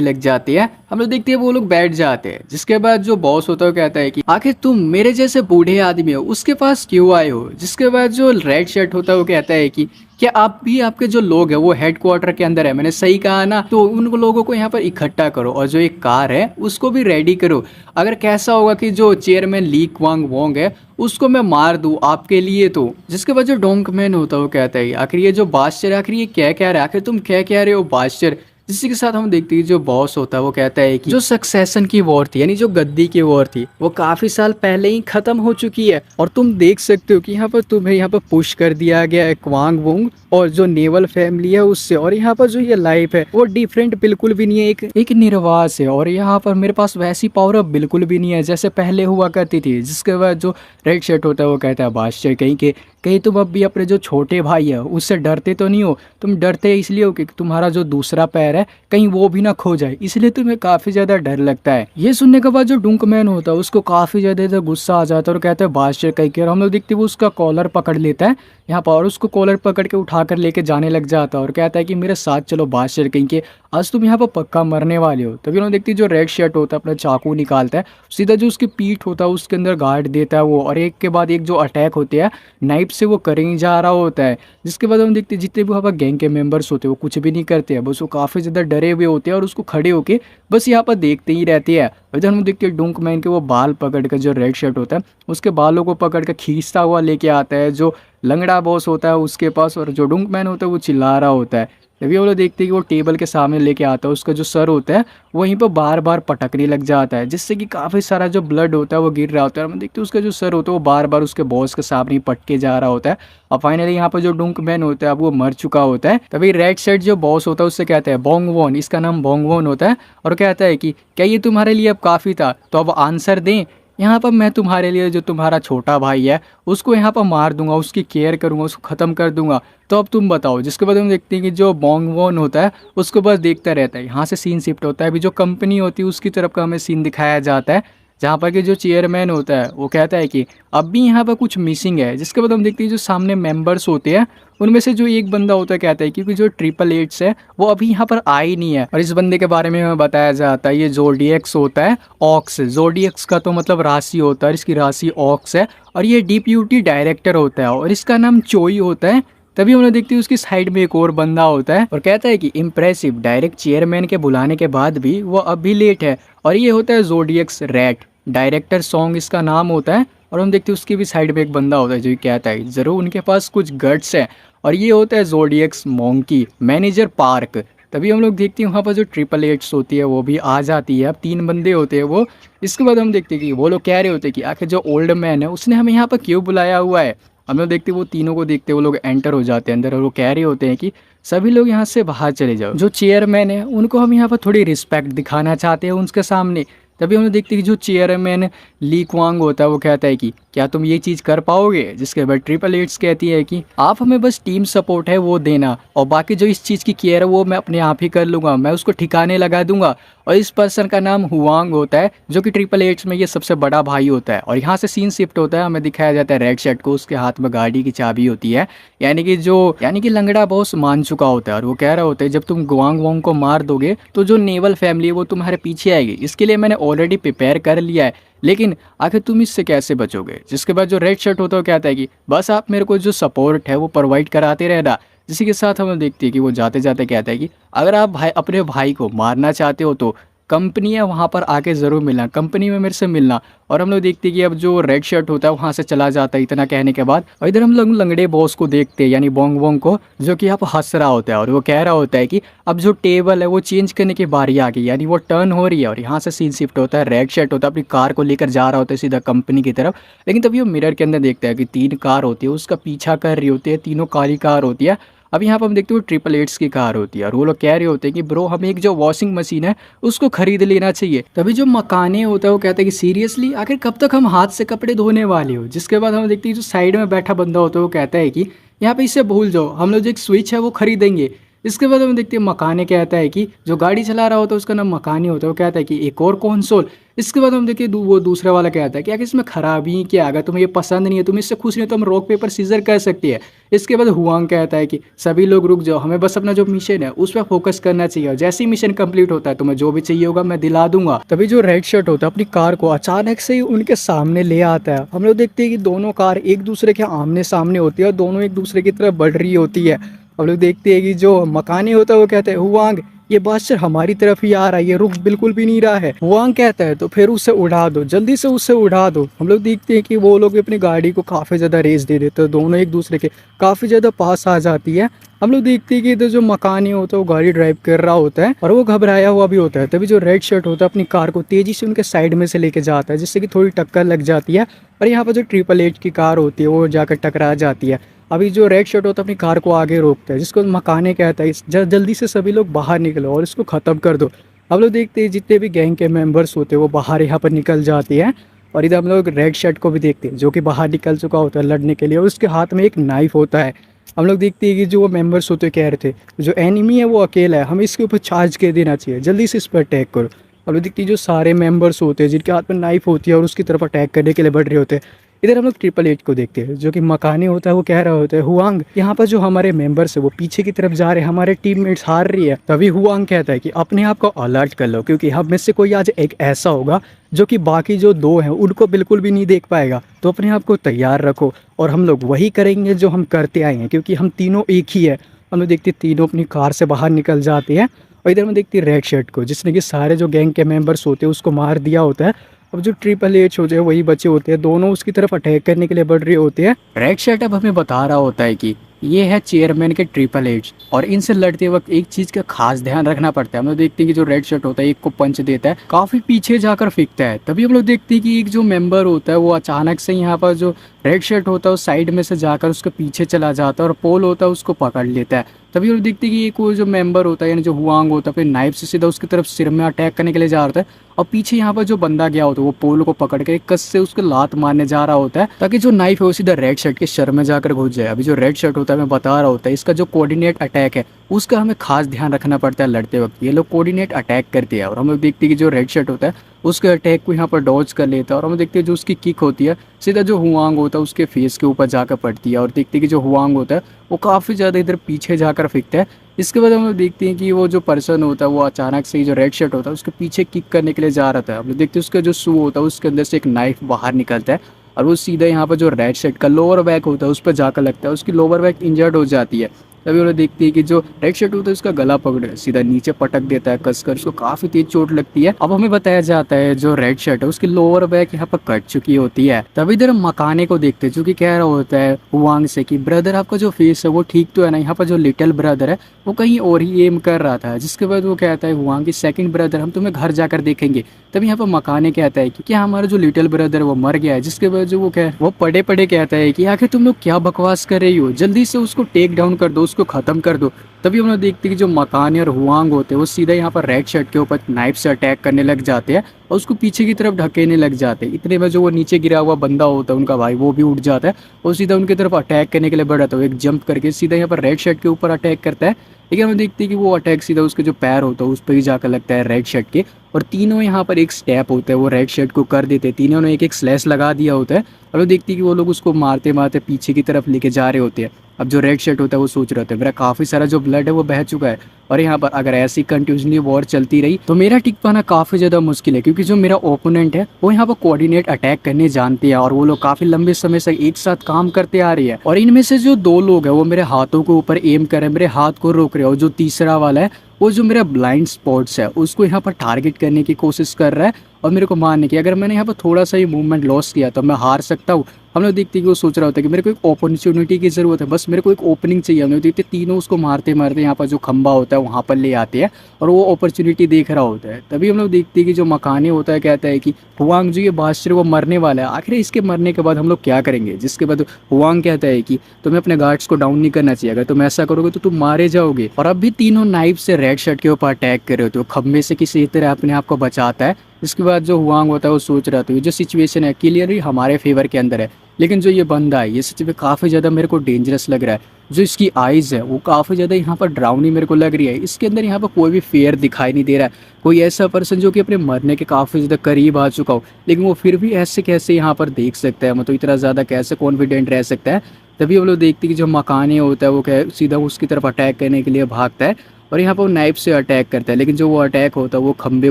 लग जाते हैं। हम लोग देखते हैं वो लोग बैठ जाते हैं, जिसके बाद जो बॉस होता है वो कहता है कि आखिर तुम मेरे जैसे बूढ़े आदमी हो उसके पास क्यों आए हो। जिसके बाद जो रेड शर्ट होता है वो कहता है कि क्या आप भी, आपके जो लोग हैं वो हेडक्वार्टर के अंदर है, मैंने सही कहा ना, तो उन लोगों को यहाँ पर इकट्ठा करो और जो एक कार है उसको भी रेडी करो। अगर कैसा होगा कि जो चेयरमैन ली क्वांग वोंग है उसको मैं मार दूं आपके लिए तो। जिसके बाद जो डोंकमैन होता है वो कहता है आखिर ये जो बादशाह है, आखिर ये क्या कह रहा है, आखिर तुम क्या कह रहे हो बादशाह। जिसके साथ हम देखते हैं जो बॉस होता है वो कहता है कि जो सक्सेशन की वॉर थी, यानी जो गद्दी की वॉर थी, वो काफी साल पहले ही खत्म हो चुकी है और तुम देख सकते हो कि यहाँ पर तुम्हें यहाँ पर पुश कर दिया गया है क्वांग वोंग और जो नेवल फैमिली है उससे। और यहाँ पर जो ये लाइफ है वो डिफरेंट बिल्कुल भी नहीं है, एक निर्वास है। और यहाँ पर मेरे पास वैसी पावर अब बिल्कुल भी नहीं है जैसे पहले हुआ करती थी। जिसके बाद जो रेड शर्ट होता है वो कहता है बादशाह कहीं तुम अब भी अपने जो छोटे भाई है उससे डरते तो नहीं हो। तुम डरते इसलिए हो कि तुम्हारा जो दूसरा पैर है कहीं वो भी ना खो जाए, इसलिए तुम्हें काफी ज्यादा डर लगता है। ये सुनने के बाद जो डुंकमैन होता है उसको काफी ज्यादा गुस्सा आ जाता है और कहता है बादशाह कहीं के। और हम लोग देखते हैं वो उसका कॉलर पकड़ लेता है यहाँ पर और उसको कॉलर पकड़ के उठाकर लेके जाने लग जाता है और कहता है कि मेरे साथ चलो बादशाह कहीं के, आज तुम यहाँ पर पक्का मरने वाले हो। तभी उन्होंने देखती जो रेड शर्ट होता है अपना चाकू निकालता है, सीधा जो उसकी पीठ होता है उसके अंदर गाड़ देता है वो, और एक के बाद एक जो अटैक होते हैं नाइफ से वो करें जा रहा होता है। जिसके बाद हम देखते हैं जितने भी वहाँ पर गैंग के मेंबर्स होते हैं वो कुछ भी नहीं करते हैं, बस वो काफ़ी ज़्यादा डरे हुए होते हैं और उसको खड़े होके बस यहाँ पर देखते ही रहते हैं। इधर हम देखते हैं डुंकमैन के वो बाल पकड़ कर, जो रेड शर्ट होता है उसके बालों को पकड़ कर खींचता हुआ लेके आता है जो लंगड़ा बॉस होता है उसके पास, और जो डुंकमैन होता है वो चिल्ला रहा होता है। तभी वो लोग देखते हैं कि वो टेबल के सामने लेके आता है, उसका जो सर होता है वहीं पर बार बार पटकने लग जाता है, जिससे कि काफ़ी सारा जो ब्लड होता है वो गिर रहा होता है। और हम देखते हैं उसका जो सर होता है वो बार बार उसके बॉस के सामने पटके जा रहा होता है। और फाइनली यहाँ पर जो डुंकमैन होता है अब वो मर चुका होता है। तभी रेड शर्ट जो बॉस होता है उससे कहता है बोंग वोन, इसका नाम बोंग वोन होता है, और कहता है कि क्या ये तुम्हारे लिए अब काफ़ी था, तो अब आंसर दें। यहाँ पर मैं तुम्हारे लिए जो तुम्हारा छोटा भाई है उसको यहाँ पर मार दूंगा, उसकी केयर करूंगा, उसको ख़त्म कर दूंगा, तो अब तुम बताओ। जिसके बाद हम देखते हैं कि जो बोंग वोन होता है उसको बस देखता रहता है। यहाँ से सीन शिफ्ट होता है, अभी जो कंपनी होती है उसकी तरफ का हमें सीन दिखाया जाता है, जहाँ पर कि जो चेयरमैन होता है वो कहता है कि अब भी यहाँ पर कुछ मिसिंग है। जिसके बाद हम देखते हैं जो सामने मेंबर्स होते हैं उनमें से जो एक बंदा होता है कहता है क्योंकि जो 888 है वो अभी यहाँ पर आ ही नहीं है। और इस बंदे के बारे में हमें बताया जाता है ये जोडियक्स होता है, ऑक्स। जोडियक्स का तो मतलब राशि होता है, इसकी राशि ऑक्स है, और ये डिप्यूटी डायरेक्टर होता है और इसका नाम चोई होता है। तभी उन्हें देखती है उसकी साइड में एक और बंदा होता है और कहता है कि इम्प्रेसिव, डायरेक्ट चेयरमैन के बुलाने के बाद भी वो अब भी लेट है। और ये होता है जोडियक्स रैट, डायरेक्टर सॉन्ग इसका नाम होता है। और हम देखते हैं उसकी भी साइड में एक बंदा होता है जो कहता है ज़रूर उनके पास कुछ गट्स है, और ये होता है जोडियक्स मोंकी, मैनेजर पार्क। तभी हम लोग देखते हैं वहाँ पर जो 888 होती है वो भी आ जाती है। अब 3 बंदे होते हैं वो। इसके बाद हम देखते हैं कि वो लोग कह रहे होते हैं कि आखिर जो ओल्ड मैन है उसने हमें यहाँ पर क्यों बुलाया हुआ है। हम लोग देखते हैं वो तीनों को देखते वो लोग एंटर हो जाते हैं अंदर, और वो कह रहे होते हैं कि सभी लोग यहाँ से बाहर चले जाओ, जो चेयरमैन है उनको हम यहाँ पर थोड़ी रिस्पेक्ट दिखाना चाहते हैं उनके सामने। तभी हम देखते हैं कि जो चेयरमैन ली क्वांग होता है वो कहता है कि क्या तुम ये चीज़ कर पाओगे। जिसके बाद 888 कहती है कि आप हमें बस टीम सपोर्ट है वो देना, और बाकी जो इस चीज़ की केयर है वो मैं अपने आप ही कर लूँगा, मैं उसको ठिकाने लगा दूंगा। और इस पर्सन का नाम हुआंग होता है जो कि 888 में ये सबसे बड़ा भाई होता है। और यहाँ से सीन शिफ्ट होता है, हमें दिखाया जाता है रेड शर्ट को, उसके हाथ में गाड़ी की चाबी होती है, यानी कि लंगड़ा बॉस मान चुका होता है। और वो कह रहा होता है जब तुम गुआंग वोंग को मार दोगे तो जो नेवल फैमिली है वो तुम्हारे पीछे आएगी, इसके लिए मैंने ऑलरेडी प्रिपेयर कर लिया है, लेकिन आखिर तुम इससे कैसे बचोगे। जिसके बाद जो रेड शर्ट होता है वो कहता है कि बस आप मेरे को जो सपोर्ट है वो प्रोवाइड कराते रहना। जिसी के साथ हम देखते हैं कि वो जाते जाते कहता है कि अगर आप अपने भाई को मारना चाहते हो तो कंपनी है वहाँ पर आके ज़रूर मिलना, कंपनी में मेरे से मिलना। और हम लोग देखते हैं कि अब जो रेड शर्ट होता है वहाँ से चला जाता है इतना कहने के बाद। और इधर हम लोग लंगड़े बॉस को देखते हैं, यानी बोंग वोंग को, जो कि यहाँ पर हंस रहा होता है और वो कह रहा होता है कि अब जो टेबल है वो चेंज करने की बारी आ गई, यानी वो टर्न हो रही है। और यहाँ से सीन शिफ्ट होता है, रेड शर्ट होता है अपनी कार को लेकर जा रहा होता है सीधा कंपनी की तरफ। लेकिन तभी वो मिरर के अंदर देखता है कि 3 कार होती है उसका पीछा कर रही होती है, तीनों काली कार होती है। अब यहाँ पर हम देखते हो ट्रिपल एट्स की कार होती है और वो लोग कह रहे होते हैं कि ब्रो हमें एक जो वॉशिंग मशीन है उसको खरीद लेना चाहिए। तभी जो मकाने होता है वो कहता है कि सीरियसली आखिर कब तक हम हाथ से कपड़े धोने वाले हो। जिसके बाद हम देखते हैं जो साइड में बैठा बंदा होता है वो कहता है कि यहाँ पे इसे भूल जाओ, हम लोग जो एक स्विच है वो खरीदेंगे। इसके बाद हम देखते हैं मकाने कहता है कि जो गाड़ी चला रहा होता है उसका नाम मकानी होता है, वो कहता है कि एक और कंसोल। इसके बाद हम देखिए वो दूसरा वाला कहता है कि आखिर इसमें खराबी क्या, अगर तुम्हें ये पसंद नहीं है, तुम इससे खुश नहीं हो तो हम रॉक पेपर सीजर कर सकती है। इसके बाद हुआंग कहता है कि सभी लोग रुक जाओ, हमें बस अपना जो मिशन है उस पर फोकस करना चाहिए, और जैसे ही मिशन कंप्लीट होता है तुम्हें जो भी चाहिए होगा मैं दिला दूंगा। तभी जो रेड शर्ट होता है अपनी कार को अचानक से ही उनके सामने ले आता है। हम लोग देखते हैं कि दोनों कार एक दूसरे के आमने सामने होती है और दोनों एक दूसरे की तरफ बढ़ रही होती है। हम लोग देखते हैं कि जो मकानी होता है वो कहते हैं हुआंग ये बादशाह हमारी तरफ ही आ रहा है, ये रुक बिल्कुल भी नहीं रहा है। हुआंग कहता है तो फिर उसे उड़ा दो, जल्दी से उसे उड़ा दो। हम लोग देखते हैं कि वो लोग अपनी गाड़ी को काफ़ी ज़्यादा रेस दे देते हैं, दोनों एक दूसरे के काफ़ी ज़्यादा पास आ जाती है। हम लोग देखते हैं कि इधर जो मकानी होता है वो गाड़ी ड्राइव कर रहा होता है और वो घबराया हुआ भी होता है। तभी जो रेड शर्ट होता है अपनी कार को तेज़ी से उनके साइड में से लेके जाता है, जिससे कि थोड़ी टक्कर लग जाती है और यहाँ पर जो ट्रिपल एट की कार होती है वो जाकर टकरा जाती है। अभी जो रेड शर्ट होता है अपनी कार को आगे रोकता है, जिसको मकाने कहता है जल्दी से सभी लोग बाहर निकलो और इसको ख़त्म कर दो। हम लोग देखते हैं जितने भी गैंग के मेंबर्स होते हैं वो बाहर यहाँ पर निकल जाते हैं और इधर हम लोग रेड शर्ट को भी देखते हैं जो कि बाहर निकल चुका होता है लड़ने के लिए, और उसके हाथ में एक नाइफ होता है। हम लोग देखते हैं कि जो वो मेंबर्स होते कह रहे थे जो एनिमी है वो अकेला है, हमें इसके ऊपर चार्ज कर देना चाहिए, जल्दी से इस पर अटैक करो। हम लोग देखते हैं जो सारे मेंबर्स होते हैं जिनके हाथ में नाइफ होती है और उसकी तरफ अटैक करने के लिए बढ़ रहे होते हैं। इधर हम लोग ट्रिपल एट को देखते हैं जो कि मकानी होता है वो कह रहा होता है हुआंग यहाँ पर जो हमारे मेंबर्स है वो पीछे की तरफ जा रहे हैं, हमारे टीममेट्स हार रही है। तभी हुआंग कहता है कि अपने आप को अलर्ट कर लो क्योंकि हम में से कोई आज एक ऐसा होगा जो कि बाकी जो दो हैं उनको बिल्कुल भी नहीं देख पाएगा, तो अपने आप को तैयार रखो और हम लोग वही करेंगे जो हम करते आए हैं क्योंकि हम तीनों एक ही है। हम लोग देखते तीनों अपनी कार से बाहर निकल जाते हैं और इधर में देखती रेड शर्ट को जिसने कि सारे जो गैंग के मेंबर्स होते हैं उसको मार दिया होता है। अब जो ट्रिपल एच होते हैं वही बचे होते हैं, दोनों उसकी तरफ अटैक करने के लिए बढ़ रहे होते हैं। रेड शर्ट अब हमें बता रहा होता है कि ये है चेयरमैन के ट्रिपल एच और इनसे लड़ते वक्त एक चीज का खास ध्यान रखना पड़ता है। हम लोग देखते हैं कि जो रेड शर्ट होता है एक को पंच देता है, काफी पीछे जाकर फेंकता है। तभी हम लोग देखते हैं कि एक जो मेंबर होता है वो अचानक से यहाँ पर जो रेड शर्ट होता है उस साइड में से जाकर उसके पीछे चला जाता है और पोल होता है उसको पकड़ लेता है। तभी हम देखते हैं कि एक वो जो मेंबर होता है यानी जो हुआंग होता है अपने नाइफ से सीधा उसकी तरफ सिर में अटैक करने के लिए जा रहा है और पीछे यहाँ पर जो बंदा गया होता है वो पोल को पकड़ के कस से उसको लात मारने जा रहा होता है ताकि जो नाइफ है वो सीधा रेड शर्ट के सर में जाकर घुस जाए। अभी जो रेड शर्ट होता है मैं बता रहा होता है इसका जो कोऑर्डिनेट अटैक है उसका हमें खास ध्यान रखना पड़ता है लड़ते वक्त। ये लोग कोऑर्डिनेट अटैक करते हैं और हम लोग देखते हैं कि जो रेड शर्ट होता है उसके अटैक को यहाँ पर डॉज कर लेता है और हम देखते हैं जो उसकी किक होती है सीधा जो हुआंग होता है उसके फेस के ऊपर जाकर पड़ती है और देखते हैं कि जो हुआंग होता है वो काफ़ी ज़्यादा इधर पीछे जाकर फेंकता है। इसके बाद हम लोग देखते हैं कि वो जो पर्सन होता है वो अचानक से ही जो रेड शर्ट होता है उसके पीछे किक करने के लिए जा रहा था। हम लोग देखते हैं उसका जो शू होता है उसके अंदर से एक नाइफ बाहर निकलता है और वो सीधा यहाँ पर जो रेड शर्ट का लोअर बैक होता है उस पर जाकर लगता है, उसकी लोअर बैक इंजर्ड हो जाती है। तभी उन्हें देखती है कि जो रेड शर्ट होता है उसका गला पकड़ सीधा नीचे पटक देता है कसकर, उसको काफी तेज चोट लगती है। अब हमें बताया जाता है जो रेड शर्ट है उसकी लोअर बैक यहाँ पर कट चुकी होती है। तभी इधर मकाने को देखते हैं जो कि कह रहा होता है हुआंग से कि ब्रदर आपका जो फेस है वो ठीक तो है ना, यहाँ पर जो लिटिल ब्रदर है वो कहीं और ही एम कर रहा था। जिसके बाद वो कहता है हुआंग की सेकंड ब्रदर हम तुम्हें घर जाकर देखेंगे। तभी यहाँ पर मकाने कहता है कि क्या हमारा जो लिटिल ब्रदर है वो मर गया है। जिसके बाद जो वो पड़े पड़े कहता है कि आखिर तुम लोग क्या बकवास कर रही हो, जल्दी से उसको टेक डाउन कर दो, उसको खत्म कर दो। तभी हम लोग देखते हैं कि जो मकाने और हुआंग होते हैं वो सीधा यहाँ पर रेड शर्ट के ऊपर नाइफ से अटैक करने लग जाते हैं और उसको पीछे की तरफ ढकेलने लग जाते हैं। इतने में जो वो नीचे गिरा हुआ बंदा होता है उनका भाई वो भी उठ जाता है और सीधा उनकी तरफ अटैक करने के लिए बढ़ जाता है। एक जंप करके सीधा यहाँ पर रेड शर्ट के ऊपर अटैक करता है, लेकिन हम देखते हैं कि वो अटैक सीधा उसके जो पैर होता है उस पर ही जाकर लगता है रेड शर्ट के, और तीनों यहाँ पर एक स्टेप होता है वो रेड शर्ट को कर देते हैं। तीनों ने एक एक स्लैश लगा दिया होता है और वो देखती है कि वो लोग उसको मारते मारते पीछे की तरफ लेके जा रहे होते हैं। अब जो रेड शर्ट होता है वो सोच रहे होते हैं मेरा काफ़ी सारा जो ब्लड है वो बह चुका है और यहाँ पर अगर ऐसी कंटिन्यूसली वॉर चलती रही तो मेरा टिक पाना काफ़ी ज़्यादा मुश्किल है, क्योंकि जो मेरा ओपोनेंट है वो यहाँ पर कोऑर्डिनेट अटैक करने जानते हैं और वो लोग काफ़ी लंबे समय से एक साथ काम करते आ रही है। और इनमें से जो दो लोग हैं वो मेरे हाथों के ऊपर एम कर रहे हैं, मेरे हाथ को रोक रहे हैं, और जो तीसरा वाला है वो जो मेरा ब्लाइंड स्पॉट्स है उसको यहाँ पर टारगेट करने की कोशिश कर रहा है और मेरे को मारने की। अगर मैंने यहाँ पर थोड़ा सा ही मूवमेंट लॉस किया तो मैं हार सकता हूँ। हम लोग देखते हैं कि वो सोच रहा होता है कि मेरे को एक अपॉर्चुनिटी की ज़रूरत है, बस मेरे को एक ओपनिंग चाहिए। हम लोग देखते हैं तीनों उसको मारते मारते यहाँ पर जो खंबा होता है वहाँ पर ले आते हैं और वो अपॉर्चुनिटी देख रहा होता है। तभी हम लोग देखते हैं कि जो मकाने होता है कहता है कि हुआंग जो ये बादशाह वो मरने वाला है, आखिर इसके मरने के बाद हम लोग क्या करेंगे। जिसके बाद हुआंग कहता है कि तुम्हें अपने गार्ड्स को डाउन नहीं करना चाहिए, अगर तुम ऐसा करोगे तो तुम मारे जाओगे। और अब भी तीनों नाइफ से रेड शर्ट के ऊपर अटैक कर रहे होते हो, खंबे से किसी तरह अपने आप को बचाता है। इसके बाद जो हुआंग होता है वो सोच रहा था ये जो सिचुएशन है क्लियरली हमारे फेवर के अंदर है, लेकिन जो ये बंदा है ये सच में काफ़ी ज़्यादा मेरे को डेंजरस लग रहा है। जो इसकी आइज़ है वो काफ़ी ज़्यादा यहाँ पर ड्राउनी मेरे को लग रही है। इसके अंदर यहाँ पर कोई भी फेयर दिखाई नहीं दे रहा है, कोई ऐसा पर्सन जो कि अपने मरने के काफ़ी ज़्यादा करीब आ चुका हो, लेकिन वो फिर भी ऐसे कैसे यहाँ पर देख सकता है, मतलब इतना ज़्यादा कैसे कॉन्फिडेंट रह सकता है। तभी हम लोग देखते हैं कि जो मकाने होता है वो क्या सीधा उसकी तरफ अटैक करने के लिए भागता है और यहाँ पर वो नाइफ से अटैक करता है, लेकिन जो वो अटैक होता है वो खंबे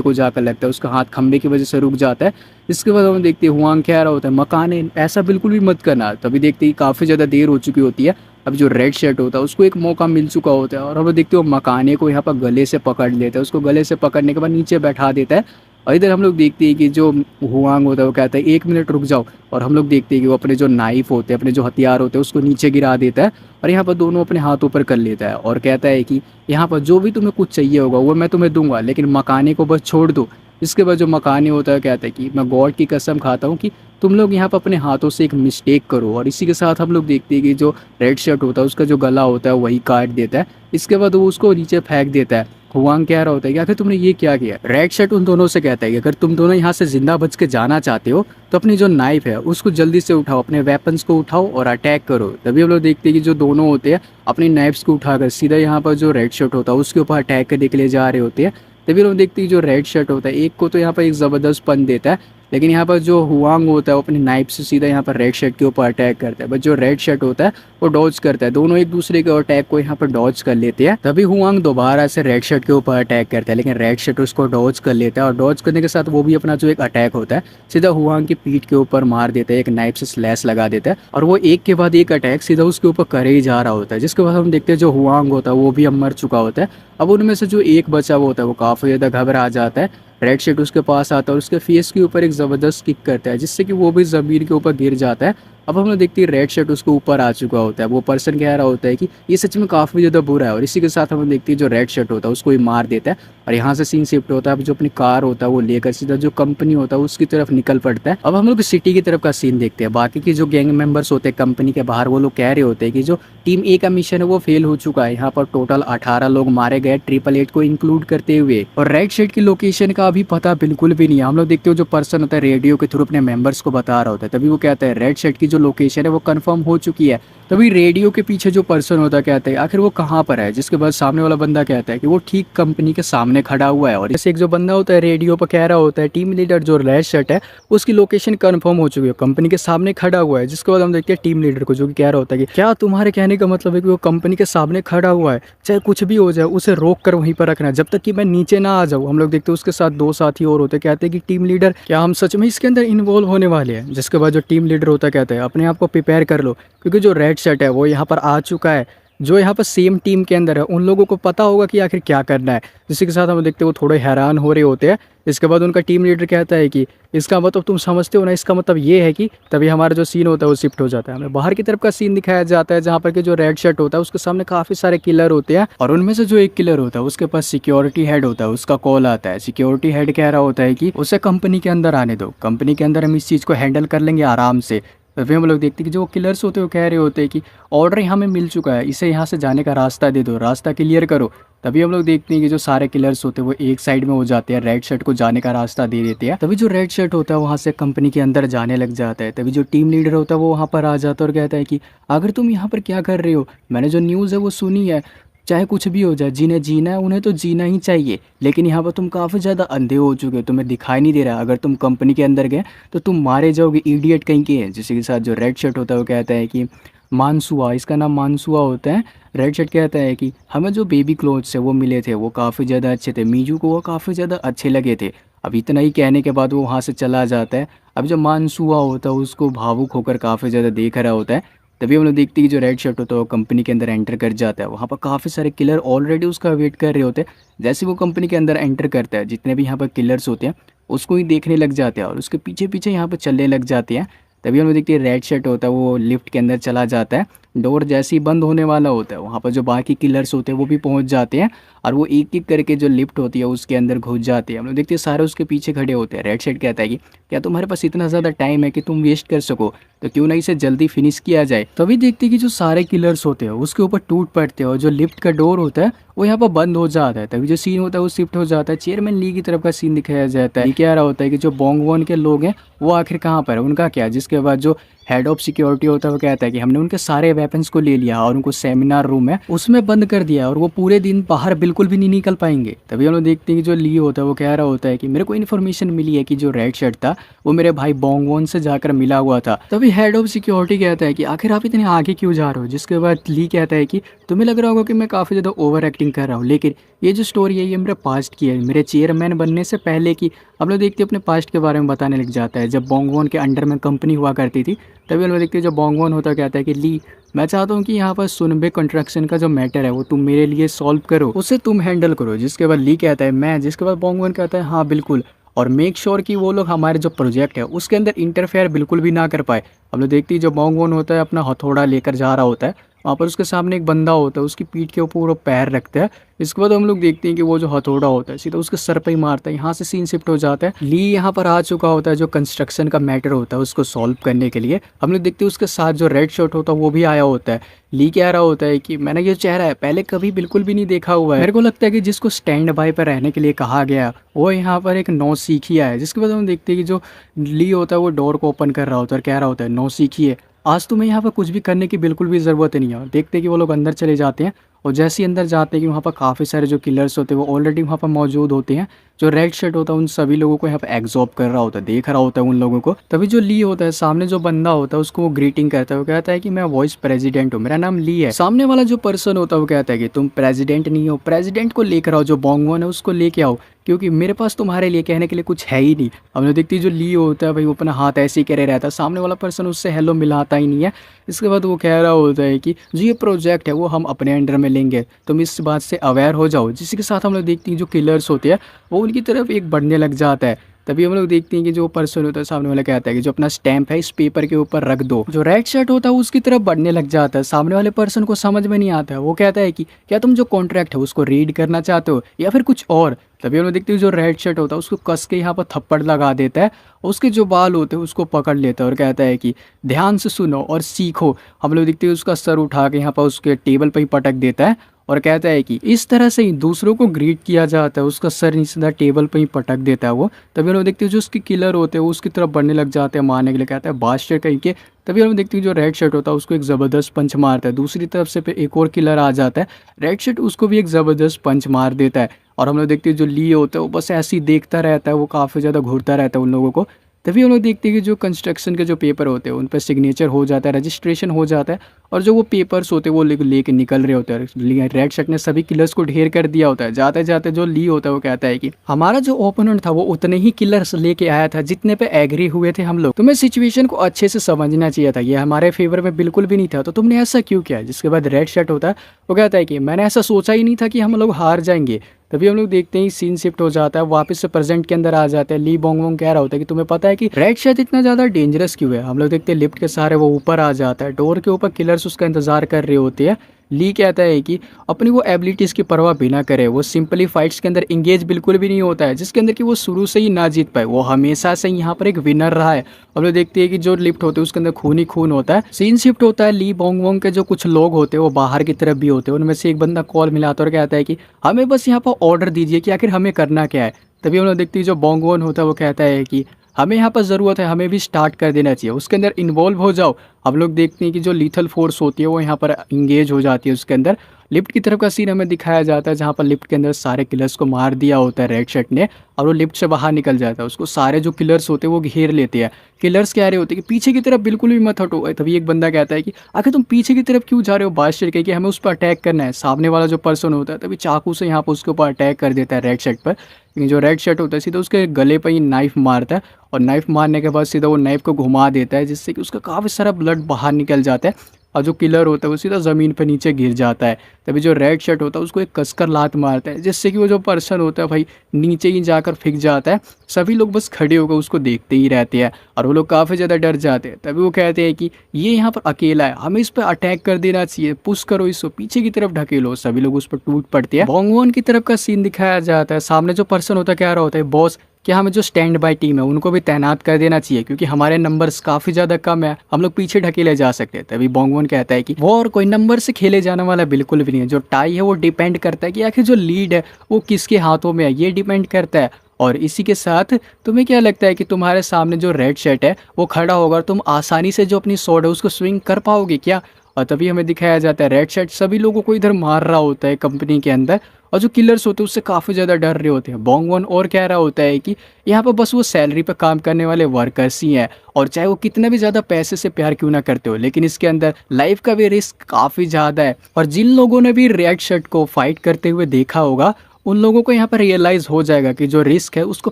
को जाकर लगता है, उसका हाथ खंबे की वजह से रुक जाता है। इसके बाद हम देखते हैं हुआंग क्या रहा होता है, मकाने ऐसा बिल्कुल भी मत करना। तभी देखते हैं कि काफ़ी ज़्यादा देर हो चुकी होती है। अब जो रेड शर्ट होता है उसको एक मौका मिल चुका होता है और हम देखते हो मकाने को यहाँ पर गले से पकड़ लेता है, उसको गले से पकड़ने के बाद नीचे बैठा देता है। और इधर हम लोग देखते हैं कि जो हुआंग होता है वो कहता है 1 मिनट रुक जाओ, और हम लोग देखते हैं कि वो अपने जो नाइफ होते हैं, अपने जो हथियार होते हैं उसको नीचे गिरा देता है और यहाँ पर दोनों अपने हाथों पर कर लेता है और कहता है कि यहाँ पर जो भी तुम्हें कुछ चाहिए होगा वो मैं तुम्हें दूंगा, लेकिन मकाने को बस छोड़ दो। इसके बाद जो मकाने होता है कहता है कि मैं गॉड की कसम खाता हूँ कि तुम लोग यहाँ पर अपने हाथों से एक मिस्टेक करो। और इसी के साथ हम लोग देखते हैं कि जो रेड शर्ट होता है उसका जो गला होता है वही काट देता है। इसके बाद वो उसको नीचे फेंक देता है। हुआंग कह रहा होता है कि आखिर तुमने ये क्या किया। रेड शर्ट उन दोनों से कहता है कि अगर तुम दोनों यहाँ से जिंदा बच के जाना चाहते हो तो अपनी जो नाइफ है उसको जल्दी से उठाओ, अपने वेपन्स को उठाओ और अटैक करो। तभी हम लोग देखते हैं कि जो दोनों होते हैं अपनी नाइफ्स को उठाकर सीधा यहाँ पर जो रेड शर्ट होता है उसके ऊपर अटैक करने के लिए जा रहे होते हैं। तभी हम देखते हैं जो रेड शर्ट होता है एक को तो यहाँ पर एक ज़बरदस्त पन देता है, लेकिन यहाँ पर जो हुआंग होता है वो अपनी नाइफ से सीधा यहाँ पर रेड शर्ट के ऊपर अटैक करता है। बट जो रेड शर्ट होता है वो डॉज करता है, दोनों एक दूसरे के अटैक को यहाँ पर डॉज कर लेते हैं। तभी हुआंग दोबारा से रेड शर्ट के ऊपर अटैक करता है, लेकिन रेड शर्ट उसको डॉज कर लेता है और डॉज करने के साथ वो भी अपना जो एक अटैक होता है सीधा हुआंग की पीठ के ऊपर मार देता है, एक नाइफ से स्लैश लगा देता है और वो एक के बाद एक अटैक सीधा उसके ऊपर करे ही जा रहा होता है। जिसके बाद हम देखते हैं जो हुआंग होता है वो भी अब मर चुका होता है। अब उनमें से जो एक बचा हुआ होता है वो काफ़ी ज़्यादा घबरा जाता है। रेड शर्ट उसके पास आता है और उसके फेस के ऊपर एक ज़बरदस्त किक करता है जिससे कि वो भी ज़मीन के ऊपर गिर जाता है। अब हम लोग देखते हैं रेड शर्ट उसके ऊपर आ चुका होता है। वो पर्सन कह रहा होता है कि ये सच में काफ़ी ज़्यादा बुरा है और इसी के साथ हम देखते हैं जो रेड शर्ट होता है उसको ही मार देता है और यहाँ से सीन शिफ्ट होता है। अब जो अपनी कार होता है वो लेकर सीधा जो कंपनी होता है उसकी तरफ निकल पड़ता है। अब हम लोग सिटी की तरफ का सीन देखते हैं। बाकी के जो गैंग मेंबर्स होते हैं कंपनी के बाहर वो लोग कह रहे होते हैं कि जो टीम ए का मिशन है वो फेल हो चुका है। यहाँ पर टोटल 18 लोग मारे गए 888 को इंक्लूड करते हुए, और रेड शर्ट की लोकेशन का अभी पता बिल्कुल भी नहीं है। हम लोग देखते हो जो पर्सन होता है रेडियो के थ्रू अपने मेंबर्स को बता रहा होता है। तभी वो कहता है रेड शर्ट की जो लोकेशन है वो कंफर्म हो चुकी है। तभी रेडियो के पीछे जो पर्सन होता है कहता है आखिर वो कहाँ पर है। जिसके बाद सामने वाला बंदा कहता है कि वो ठीक कंपनी के सामने खड़ा हुआ है। और जैसे एक जो बंदा होता है रेडियो पर कह रहा होता है टीम लीडर जो रेड शर्ट है उसकी लोकेशन कंफर्म हो चुकी है, कंपनी के सामने खड़ा हुआ है। जिसके बाद हम देखते हैं टीम लीडर को जो कि कह रहा होता है कि क्या तुम्हारे कहने का मतलब है कि वो कंपनी के सामने खड़ा हुआ है, चाहे कुछ भी हो जाए उसे रोक कर वहीं पर रखना जब तक कि मैं नीचे ना आ जाऊँ। हम लोग देखते हैं उसके साथ दो साथी और होते कहते हैं कि टीम लीडर क्या हम सच में इसके अंदर इन्वॉल्व होने वाले हैं। जिसके बाद जो टीम लीडर होता कहता है अपने आप को प्रिपेयर कर लो क्योंकि जो रेड शर्ट है वो यहाँ पर आ चुका है। जो यहाँ पर सेम टीम के अंदर है उन लोगों को पता होगा कि आखिर क्या करना है। जिसके साथ हम देखते हैं वो थोड़े हैरान हो रहे होते हैं। इसके बाद उनका टीम लीडर कहता है कि इसका मतलब तुम समझते हो ना, इसका मतलब ये है कि तभी हमारा जो सीन होता है वो शिफ्ट हो जाता है। हमें बाहर की तरफ का सीन दिखाया जाता है जहाँ पर कि जो रेड शर्ट होता है उसके सामने काफ़ी सारे किलर होते हैं और उनमें से जो एक किलर होता है उसके पास सिक्योरिटी हेड होता है, उसका कॉल आता है। सिक्योरिटी हेड कह रहा होता है कि उसे कंपनी के अंदर आने दो, कंपनी के अंदर हम इस चीज़ को हैंडल कर लेंगे आराम से। तभी हम लोग देखते हैं कि जो किलर्स होते हैं वो कह रहे होते हैं कि ऑर्डर हमें मिल चुका है, इसे यहाँ से जाने का रास्ता दे दो, रास्ता क्लियर करो। तभी हम लोग देखते हैं कि जो सारे किलर्स होते हैं वो एक साइड में हो जाते हैं, रेड शर्ट को जाने का रास्ता दे देते हैं। तभी जो रेड शर्ट होता है वहाँ से कंपनी के अंदर जाने लग जाता है। तभी जो टीम लीडर होता है वो वहाँ पर आ जाता है और कहता है कि अगर तुम यहाँ पर क्या कर रहे हो, मैंने जो न्यूज़ है वो सुनी है, चाहे कुछ भी हो जाए जिन्हें जीना है उन्हें तो जीना ही चाहिए, लेकिन यहाँ पर तुम काफ़ी ज़्यादा अंधे हो चुके हो, तुम्हें दिखाई नहीं दे रहा। अगर तुम कंपनी के अंदर गए तो तुम मारे जाओगे, इडियट कहीं के हैं। जिसके साथ जो रेड शर्ट होता है वो कहता है कि मानसुआ, इसका नाम मानसुआ होता है। रेड शर्ट कहता है कि हमें जो बेबी क्लोथ्स है वो मिले थे वो काफ़ी ज़्यादा अच्छे थे, मीजू को वो काफ़ी ज़्यादा अच्छे लगे थे। अब इतना ही कहने के बाद वो वहाँ से चला जाता है। अब जो मानसुआ होता है उसको भावुक होकर काफ़ी ज़्यादा देख रहा होता है। तभी हम लोग देखते हैं कि जो रेड शर्ट होता है वो कंपनी के अंदर एंटर कर जाता है। वहाँ पर काफ़ी सारे किलर ऑलरेडी उसका वेट कर रहे होते हैं। जैसे वो कंपनी के अंदर एंटर करता है, जितने भी यहाँ पर किलर्स होते हैं उसको ही देखने लग जाते हैं और उसके पीछे पीछे यहाँ पर चलने लग जाते हैं। तभी हम लोग देखते हैं रेड शर्ट होता है वो लिफ्ट के अंदर चला जाता है। डोर जैसे ही बंद होने वाला होता है वहाँ पर जो बाकी किलर्स होते हैं वो भी पहुँच जाते हैं और वो एक एक करके जो लिफ्ट होती है उसके अंदर घुस जाते हैं। हम लोग देखते हैं सारे उसके पीछे खड़े होते हैं। रेड शर्ट कहता है कि क्या तुम्हारे पास इतना ज़्यादा टाइम है कि तुम वेस्ट कर सको, तो क्यों ना इसे जल्दी फिनिश किया जाए। तभी देखते हैं कि जो सारे किलर्स होते हैं उसके ऊपर टूट पड़ते हैं और जो लिफ्ट का डोर होता है वो यहाँ पर बंद हो जाता है। तभी जो सीन होता है वो शिफ्ट हो जाता है, चेयरमैन ली की तरफ का सीन दिखाया जाता है। ये क्या रहा होता है कि जो बोंगवॉन के लोग हैं वो आखिर कहाँ पर है, उनका क्या। जिसके बाद जो हेड ऑफ सिक्योरिटी होता है वो कहता है कि हमने उनके सारे वेपन्स को ले लिया और उनको सेमिनार रूम है उसमें बंद कर दिया और वो पूरे दिन बाहर बिल्कुल भी नहीं निकल पाएंगे। तभी हम लोग देखते हैं कि जो ली होता है वो कह रहा होता है कि मेरे को इन्फॉर्मेशन मिली है कि जो रेड शर्ट था वो मेरे भाई बोंगवॉन से जाकर मिला हुआ था। तभी हेड ऑफ सिक्योरिटी कहता है कि आखिर आप इतने आगे क्यों जा रहे हो। जिसके बाद ली कहता है कि तुम्हें लग रहा होगा कि मैं काफ़ी ज़्यादा ओवर एक्टिंग कर रहा हूँ, लेकिन ये जो स्टोरी है ये मेरे पास्ट की है, मेरे चेयरमैन बनने से पहले की। हम लोग देखते हैं अपने पास्ट के बारे में बताने लग जाता है। जब बोंगवॉन के अंडर में कंपनी हुआ करती थी तभी हम लोग देखते हैं जब बोंगवॉन होता कहता है कि ली मैं चाहता हूँ कि यहाँ पर सुनबे कंस्ट्रक्शन का जो मैटर है वो तुम मेरे लिए सॉल्व करो, उसे तुम हैंडल करो। जिसके बाद ली कहता है मैं। जिसके बाद बोंगवॉन कहता है हाँ बिल्कुल, और मेक श्योर कि वो लोग हमारे जो प्रोजेक्ट है उसके अंदर इंटरफेयर बिल्कुल भी ना कर पाए। हम लोग देखते हैं जो बोंगवॉन होता है अपना हथौड़ा लेकर जा रहा होता है, वहाँ पर उसके सामने एक बंदा होता है, उसकी पीठ के ऊपर वो पैर रखता है। इसके बाद हम लोग देखते हैं कि वो जो हथौड़ा होता है सीधा उसके सर पे ही मारता है। यहाँ से सीन शिफ्ट हो जाता है, ली यहाँ पर आ चुका होता है जो कंस्ट्रक्शन का मैटर होता है उसको सॉल्व करने के लिए। हम लोग देखते हैं उसके साथ जो रेड शर्ट होता है वो भी आया होता है। ली कह रहा होता है कि मैंने ये चेहरा है पहले कभी बिल्कुल भी नहीं देखा हुआ है, मेरे को लगता है कि जिसको स्टैंड बाय पर रहने के लिए कहा गया वो यहाँ पर एक नौसिखिया है। जिसके बाद हम देखते हैं कि जो ली होता है वो डोर को ओपन कर रहा होता है और कह रहा होता है नौसिखिए आज तुम्हें यहाँ पर कुछ भी करने की बिल्कुल भी ज़रूरत नहीं है। और देखते हैं कि वो लोग अंदर चले जाते हैं और जैसे ही अंदर जाते हैं कि वहाँ पर काफ़ी सारे जो किलर्स होते हैं वो ऑलरेडी वहाँ पर मौजूद होते हैं। जो रेड शर्ट होता है उन सभी लोगों को यहाँ पर एग्जॉर्ब कर रहा होता है, देख रहा होता है उन लोगों को। तभी जो ली होता है सामने जो बंदा होता है उसको वो ग्रीटिंग करता है, वो कहता है कि मैं वाइस प्रेसिडेंट हूँ, मेरा नाम ली है। सामने वाला जो पर्सन होता है वो कहता है कि तुम प्रेसिडेंट नहीं हो, प्रेसिडेंट को लेकर आओ, जो बोंगवॉन है उसको लेके आओ, क्योंकि मेरे पास तुम्हारे लिए कहने के लिए कुछ है ही नहीं। हमने देखती जो ली होता है भाई वो अपना हाथ ऐसे ही करे रहता है, सामने वाला पर्सन उससे हेलो मिलाता ही नहीं है। इसके बाद वो कह रहा होता है कि जो ये प्रोजेक्ट है वो हम अपने अंडर में लेंगे, तुम इस बात से अवेयर हो जाओ। जिसके साथ हम लोग देखते हैं जो किलर्स होते हैं वो उनकी तरफ एक बढ़ने लग जाता है। तभी हम लोग देखते हैं कि जो पर्सन होता है सामने वाला कहता है कि जो अपना स्टैंप है इस पेपर के ऊपर रख दो। जो रेड शर्ट होता है उसकी तरफ बढ़ने लग जाता है, सामने वाले पर्सन को समझ में नहीं आता है। वो कहता है कि क्या तुम जो कॉन्ट्रैक्ट है उसको रीड करना चाहते हो या फिर कुछ और। तभी हम लोग देखते हैं जो रेड शर्ट होता है उसको कस के यहाँ पर थप्पड़ लगा देता है, उसके जो बाल होते हैं उसको पकड़ लेता है और कहता है कि ध्यान से सुनो और सीखो। हम लोग देखते हैं उसका सर उठा के यहाँ पर उसके टेबल पर ही पटक देता है और कहता है कि इस तरह से ही दूसरों को ग्रीट किया जाता है। उसका सर सीधा टेबल पर ही पटक देता है वो। तभी हम लोग देखते हैं जो उसके किलर होते हैं वो उसकी तरफ बढ़ने लग जाते हैं मारने के लिए, कहता है बादशाह कहीं के। तभी हम देखते हैं जो रेड शर्ट होता है उसको एक ज़बरदस्त पंच मारता है, दूसरी तरफ से फिर एक और किलर आ जाता है, रेड शर्ट उसको भी एक ज़बरदस्त पंच मार देता है। और हम लोग देखते हैं जो ली होता है वो बस ऐसे ही देखता रहता है, वो काफ़ी ज़्यादा घूरता रहता है उन लोगों को। तभी हम लोग देखते हैं कि जो कंस्ट्रक्शन के जो पेपर होते हैं उन पर सिग्नेचर हो जाता है, रजिस्ट्रेशन हो जाता है और जो वो पेपर्स होते हैं वो लेके निकल रहे होते हैं। रेड शर्ट ने सभी किलर्स को ढेर कर दिया होता है। जाते जाते जो ली होता है वो कहता है कि हमारा जो ओपोनेंट था वो उतने ही किलर्स लेके आया था जितने पे एग्री हुए थे हम लोग, तुम्हें सिचुएशन को अच्छे से समझना चाहिए था, ये हमारे फेवर में बिल्कुल भी नहीं था, तो तुमने ऐसा क्यों किया। जिसके बाद रेड शर्ट होता है वो कहता है कि मैंने ऐसा सोचा ही नहीं था कि हम लोग हार जाएंगे। तभी हम लोग देखते हैं सीन शिफ्ट हो जाता है, वापस से प्रेजेंट के अंदर आ जाता है। ली बोंगवॉन कह रहा होता है कि तुम्हें पता है कि रेड शर्ट इतना ज़्यादा डेंजरस क्यों है। हम लोग देखते हैं लिफ्ट के सहारे वो ऊपर आ जाता है, डोर के ऊपर किलर्स उसका इंतजार कर रहे होते हैं। ली कहता है कि अपनी वो एबिलिटीज़ की परवाह बिना करे वो सिंपली फाइट्स के अंदर इंगेज बिल्कुल भी नहीं होता है, जिसके अंदर कि वो शुरू से ही ना जीत पाए। वो हमेशा से यहाँ पर एक विनर रहा है। हम लोग देखते हैं कि जो लिफ्ट होते हैं उसके अंदर खून ही खून होता है। सीन शिफ्ट होता है, ली बोंगवॉन के जो कुछ लोग होते हैं वो बाहर की तरफ भी होते हैं, उनमें से एक बंदा कॉल मिलाता है और कहता है कि हमें बस यहाँ पर ऑर्डर दीजिए कि आखिर हमें करना क्या है। तभी हम लोग देखते हैं जो बोंगवॉन होता है वो कहता है कि हमें यहाँ पर ज़रूरत है, हमें भी स्टार्ट कर देना चाहिए, उसके अंदर इन्वॉल्व हो जाओ। हम लोग देखते हैं कि जो लीथल फोर्स होती है वो यहाँ पर इंगेज हो जाती है उसके अंदर। लिफ्ट की तरफ का सीन हमें दिखाया जाता है जहाँ पर लिफ्ट के अंदर सारे किलर्स को मार दिया होता है रेड शर्ट ने और वो लिफ्ट से बाहर निकल जाता है। उसको सारे जो किलर्स होते हैं वो घेर लेते हैं। किलर्स कह रहे होते हैं कि पीछे की तरफ बिल्कुल भी मत हटो। तभी एक बंदा कहता है कि आखिर तुम पीछे की तरफ क्यों जा रहे हो, बादशाह कह के हमें उस पर अटैक करना है। सामने वाला जो पर्सन होता है तभी चाकू से यहाँ पर उसके ऊपर अटैक कर देता है रेड शर्ट पर। लेकिन जो रेड शर्ट होता है सीधा उसके गले पर ही नाइफ मारता है और नाइफ मारने के बाद सीधा वो नाइफ को घुमा देता है, जिससे कि उसका काफ़ी सारा ब्लड बाहर निकल जाता है। और जो किलर होता है वो सीधा ज़मीन पे नीचे गिर जाता है। तभी जो रेड शर्ट होता है उसको एक कसकर लात मारता है, जिससे कि वो जो पर्सन होता है भाई नीचे ही जाकर फेंक जाता है। सभी लोग बस खड़े होकर उसको देखते ही रहते हैं और वो लोग काफ़ी ज़्यादा डर जाते हैं। तभी वो कहते हैं कि ये यहाँ पर अकेला है, हमें इस पर अटैक कर देना चाहिए, पुश करो इसको, पीछे की तरफ ढकेलो। सभी लोग उस पर टूट पड़ते हैं। बोंगवॉन की तरफ का सीन दिखाया जाता है। सामने जो पर्सन होता है कह रहा होता है, बॉस क्या हमें जो स्टैंड बाय टीम है उनको भी तैनात कर देना चाहिए, क्योंकि हमारे नंबर्स काफ़ी ज़्यादा कम है, हम लोग पीछे ढकेले जा सकते हैं। तभी बोंगवॉन कहता है कि वॉर कोई नंबर से खेले जाने वाला बिल्कुल भी नहीं है। जो टाई है वो डिपेंड करता है कि आखिर जो लीड है वो किसके हाथों में है, ये डिपेंड करता है। और इसी के साथ तुम्हें क्या लगता है कि तुम्हारे सामने जो रेड शर्ट है वो खड़ा होगा, तुम आसानी से जो अपनी स्वॉर्ड है उसको स्विंग कर पाओगे क्या? और तभी हमें दिखाया जाता है रेड शर्ट सभी लोगों को इधर मार रहा होता है कंपनी के अंदर, और जो किलर्स होते हैं उससे काफ़ी ज़्यादा डर रहे होते हैं। बोंगवॉन और कह रहा होता है कि यहाँ पर बस वो सैलरी पर काम करने वाले वर्कर्स ही हैं, और चाहे वो कितने भी ज़्यादा पैसे से प्यार क्यों ना करते हो, लेकिन इसके अंदर लाइफ का भी रिस्क काफ़ी ज़्यादा है। और जिन लोगों ने भी रेड शर्ट को फाइट करते हुए देखा होगा उन लोगों को यहाँ पर रियलाइज़ हो जाएगा कि जो रिस्क है उसको